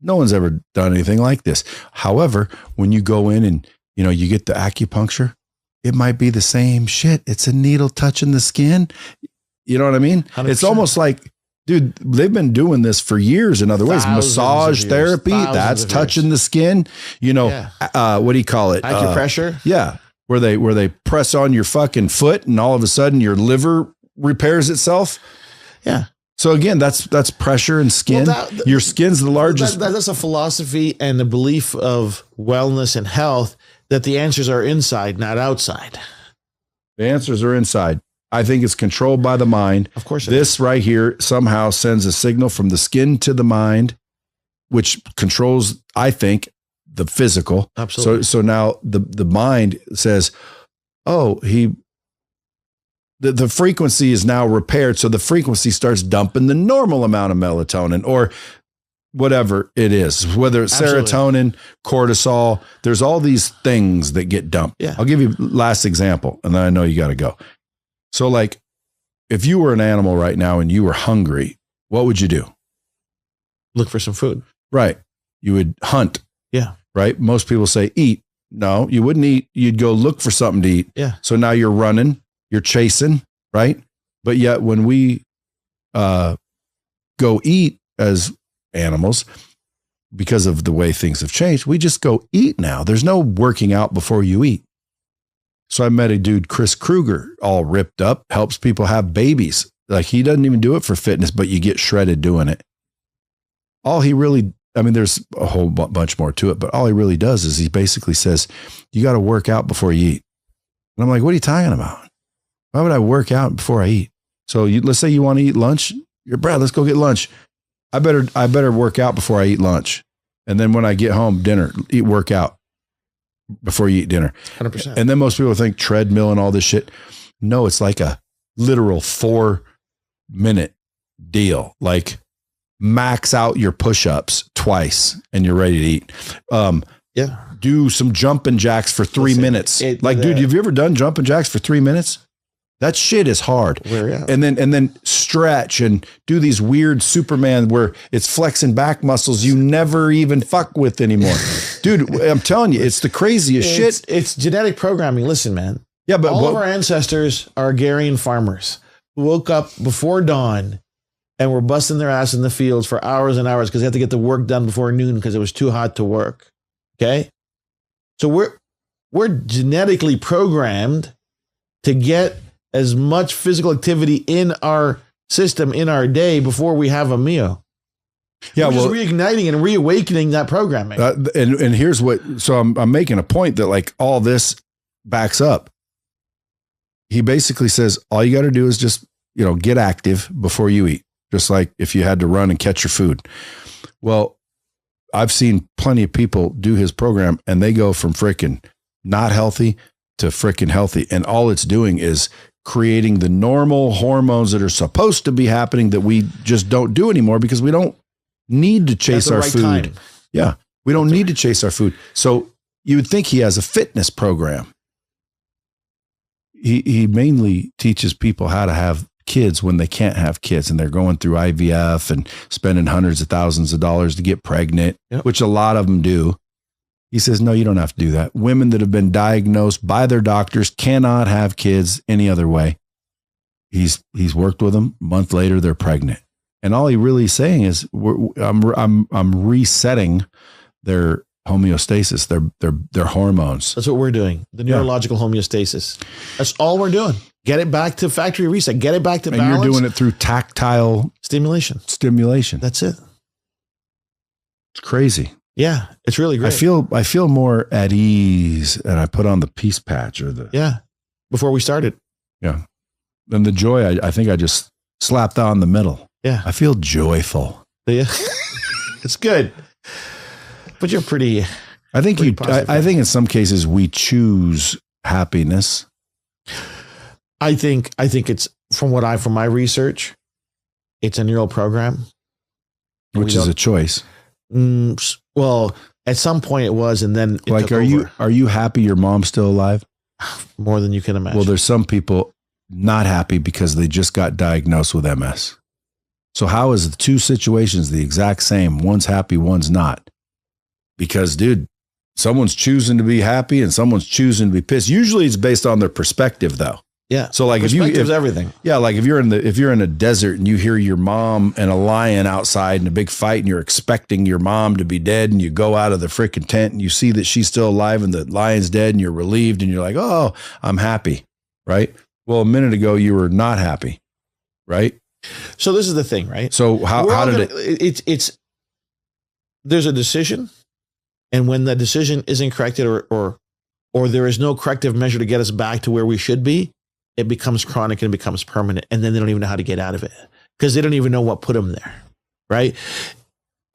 no one's ever done anything like this. However, when you go in and you get the acupuncture. It might be the same shit. It's a needle touching the skin. You know what I mean? 100%. It's almost like, dude, they've been doing this for years. In other ways, massage therapy, that's touching the skin. What do you call it? Acupressure. Yeah. Where they press on your fucking foot and all of a sudden your liver repairs itself. Yeah. So again, that's pressure and skin. Your skin's the largest. That's a philosophy and a belief of wellness and health that the answers are inside, not outside. The answers are inside. I think it's controlled by the mind. Of course. This right here somehow sends a signal from the skin to the mind, which controls, I think, the physical. Absolutely. So now the mind says, oh, the frequency is now repaired. So the frequency starts dumping the normal amount of melatonin or whatever it is, whether it's serotonin, cortisol, there's all these things that get dumped. Yeah. I'll give you last example, and then I know you got to go. So like if you were an animal right now and you were hungry, what would you do? Look for some food. Right. You would hunt. Yeah. Right. Most people say eat. No, you wouldn't eat. You'd go look for something to eat. Yeah. So now you're running, you're chasing, right? But yet when we go eat as animals, because of the way things have changed, we just go eat now. There's no working out before you eat. So I met a dude, Chris Kruger, all ripped up, helps people have babies. Like he doesn't even do it for fitness, but you get shredded doing it. All he really, there's a whole bunch more to it, but all he really does is he basically says, you got to work out before you eat. And I'm like, what are you talking about? Why would I work out before I eat? So let's say you want to eat lunch. Brad, let's go get lunch. I better work out before I eat lunch. And then when I get home, work out before you eat dinner. 100%. And then most people think treadmill and all this shit. No, it's like a literal 4-minute deal. Like max out your push-ups twice and you're ready to eat. Do some jumping jacks for 3 minutes. Dude, have you ever done jumping jacks for 3 minutes? That shit is hard. And then stretch and do these weird Superman where it's flexing back muscles you never even fuck with anymore. Dude, I'm telling you, it's the craziest shit. It's genetic programming. Listen, man. Yeah, but all of our ancestors are agrarian farmers who woke up before dawn and were busting their ass in the fields for hours and hours because they had to get the work done before noon because it was too hot to work. Okay? So we're genetically programmed to get as much physical activity in our system in our day before we have a meal. Yeah, we're just reigniting and reawakening that programming. And here's what. So I'm making a point that like all this backs up. He basically says all you got to do is just get active before you eat, just like if you had to run and catch your food. Well, I've seen plenty of people do his program and they go from freaking not healthy to freaking healthy, and all it's doing is creating the normal hormones that are supposed to be happening that we just don't do anymore because we don't need to chase our food. Time. Yeah. We don't need to chase our food. So you would think he has a fitness program. He mainly teaches people how to have kids when they can't have kids and they're going through IVF and spending hundreds of thousands of dollars to get pregnant, which a lot of them do. He says, no, you don't have to do that. Women that have been diagnosed by their doctors cannot have kids any other way. He's worked with them. A month later, they're pregnant. And all he really is saying is I'm resetting their homeostasis, their hormones. That's what we're doing. The neurological homeostasis. That's all we're doing. Get it back to factory reset. Get it back to balance. And you're doing it through tactile stimulation. That's it. It's crazy. Yeah, it's really great. I feel more at ease, and I put on the peace patch before we started. Yeah, and the joy. I think I just slapped on the middle. Yeah, I feel joyful. Yeah, it's good. But you're pretty. I think I think in some cases we choose happiness. I think it's from my research, it's a neural program, which is a choice. Well, at some point it was, and then it took over. Are you happy your mom's still alive? More than you can imagine. Well, there's some people not happy because they just got diagnosed with MS. So how is the two situations the exact same? One's happy, one's not. Because, dude, someone's choosing to be happy and someone's choosing to be pissed. Usually it's based on their perspective though. Yeah. So like if everything. Yeah. Like if you're in a desert and you hear your mom and a lion outside in a big fight and you're expecting your mom to be dead and you go out of the freaking tent and you see that she's still alive and the lion's dead and you're relieved and you're like, oh, I'm happy. Right. Well, a minute ago you were not happy. Right. So this is the thing, right? So how did it's there's a decision. And when that decision isn't corrected or there is no corrective measure to get us back to where we should be, it becomes chronic and it becomes permanent. And then they don't even know how to get out of it because they don't even know what put them there, right?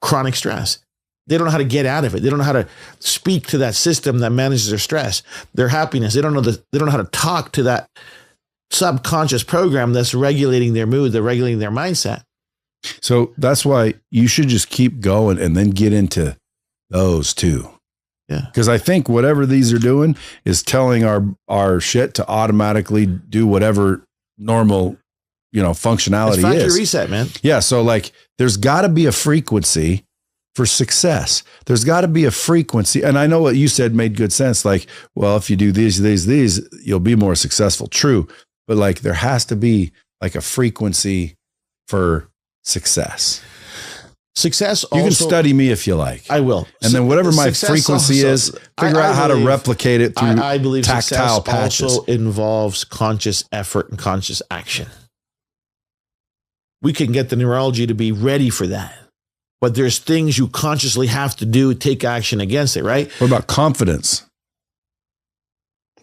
Chronic stress. They don't know how to get out of it. They don't know how to speak to that system that manages their stress, their happiness. They don't know how to talk to that subconscious program that's regulating their mood, they're regulating their mindset. So that's why you should just keep going and then get into those too. Yeah. Because I think whatever these are doing is telling our shit to automatically do whatever normal, functionality it's factory is. Reset, man. Yeah. So like there's got to be a frequency for success. There's got to be a frequency. And I know what you said made good sense. Like, well, if you do these, you'll be more successful. True. But like there has to be like a frequency for success. Success also, you can study me if you like. I will. And then whatever my frequency is, figure out how to replicate it through I believe tactile patches. Also involves conscious effort and conscious action. We can get the neurology to be ready for that. But there's things you consciously have to do, take action against it, right? What about confidence?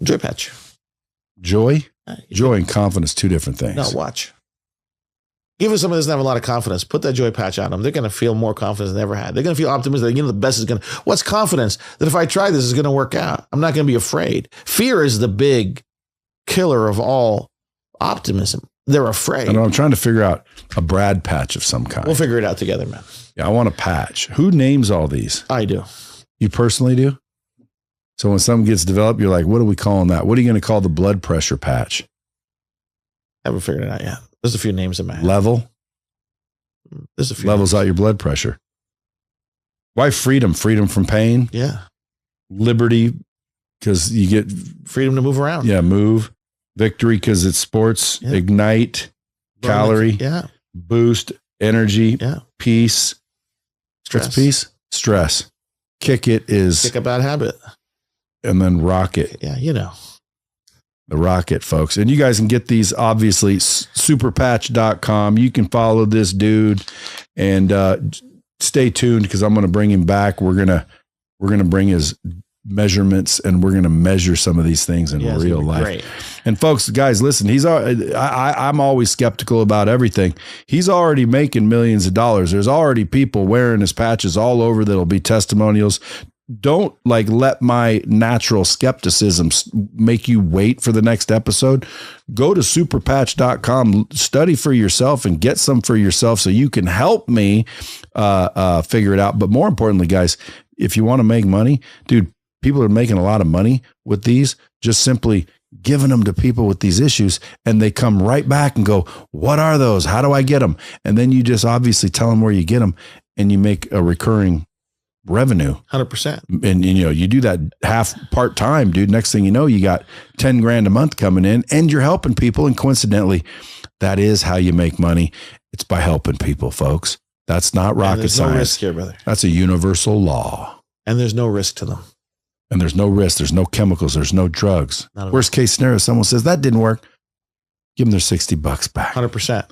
Joy patch. Joy? Joy and confidence, two different things. No, watch. Even someone that doesn't have a lot of confidence, put that joy patch on them. They're going to feel more confidence than they ever had. They're going to feel optimistic. The best is going to, what's confidence? That if I try this, it's going to work out. I'm not going to be afraid. Fear is the big killer of all optimism. They're afraid. I know, I'm trying to figure out a Brad patch of some kind. We'll figure it out together, man. Yeah, I want a patch. Who names all these? I do. You personally do? So when something gets developed, you're like, what are we calling that? What are you going to call the blood pressure patch? Haven't figured it out yet. There's a few names in my head. Level? There's a few levels names. out your blood pressure. Why freedom? Freedom from pain? Yeah. Liberty, because you get freedom to move around. Yeah, move. Victory, because it's sports. Yeah. Ignite. Burn calorie. Yeah. Boost. Energy. Yeah. Peace. Stress. What's peace? Stress. Kick it is. Kick a bad habit. And then rocket. Yeah, The rocket, folks. And you guys can get these, obviously, superpatch.com. You can follow this dude and stay tuned because I'm going to bring him back. We're going to bring his measurements and we're going to measure some of these things in real life. Great. And folks, guys, listen, I'm always skeptical about everything. He's already making millions of dollars. There's already people wearing his patches all over that'll be testimonials. Don't let my natural skepticism make you wait for the next episode. Go to superpatch.com, study for yourself and get some for yourself so you can help me figure it out. But more importantly, guys, if you want to make money, dude, people are making a lot of money with these, just simply giving them to people with these issues. And they come right back and go, what are those? How do I get them? And then you just obviously tell them where you get them and you make a recurring revenue. 100%. And you do that half part time, dude. Next thing you know, you got 10 grand a month coming in and you're helping people. And coincidentally, that is how you make money. It's by helping people, folks. That's not rocket science. No risk here, brother. That's a universal law. And there's no risk to them. And there's no risk. There's no chemicals. There's no drugs. Worst case scenario, someone says that didn't work. Give them their $60 back. 100%.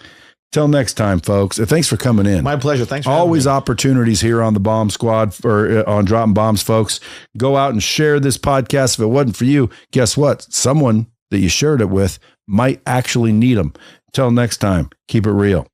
Till next time, folks. Thanks for coming in. My pleasure. Thanks for always having me. Opportunities here on the Bomb Squad or on Dropping Bombs, folks. Go out and share this podcast. If it wasn't for you, guess what? Someone that you shared it with might actually need them. Till next time, keep it real.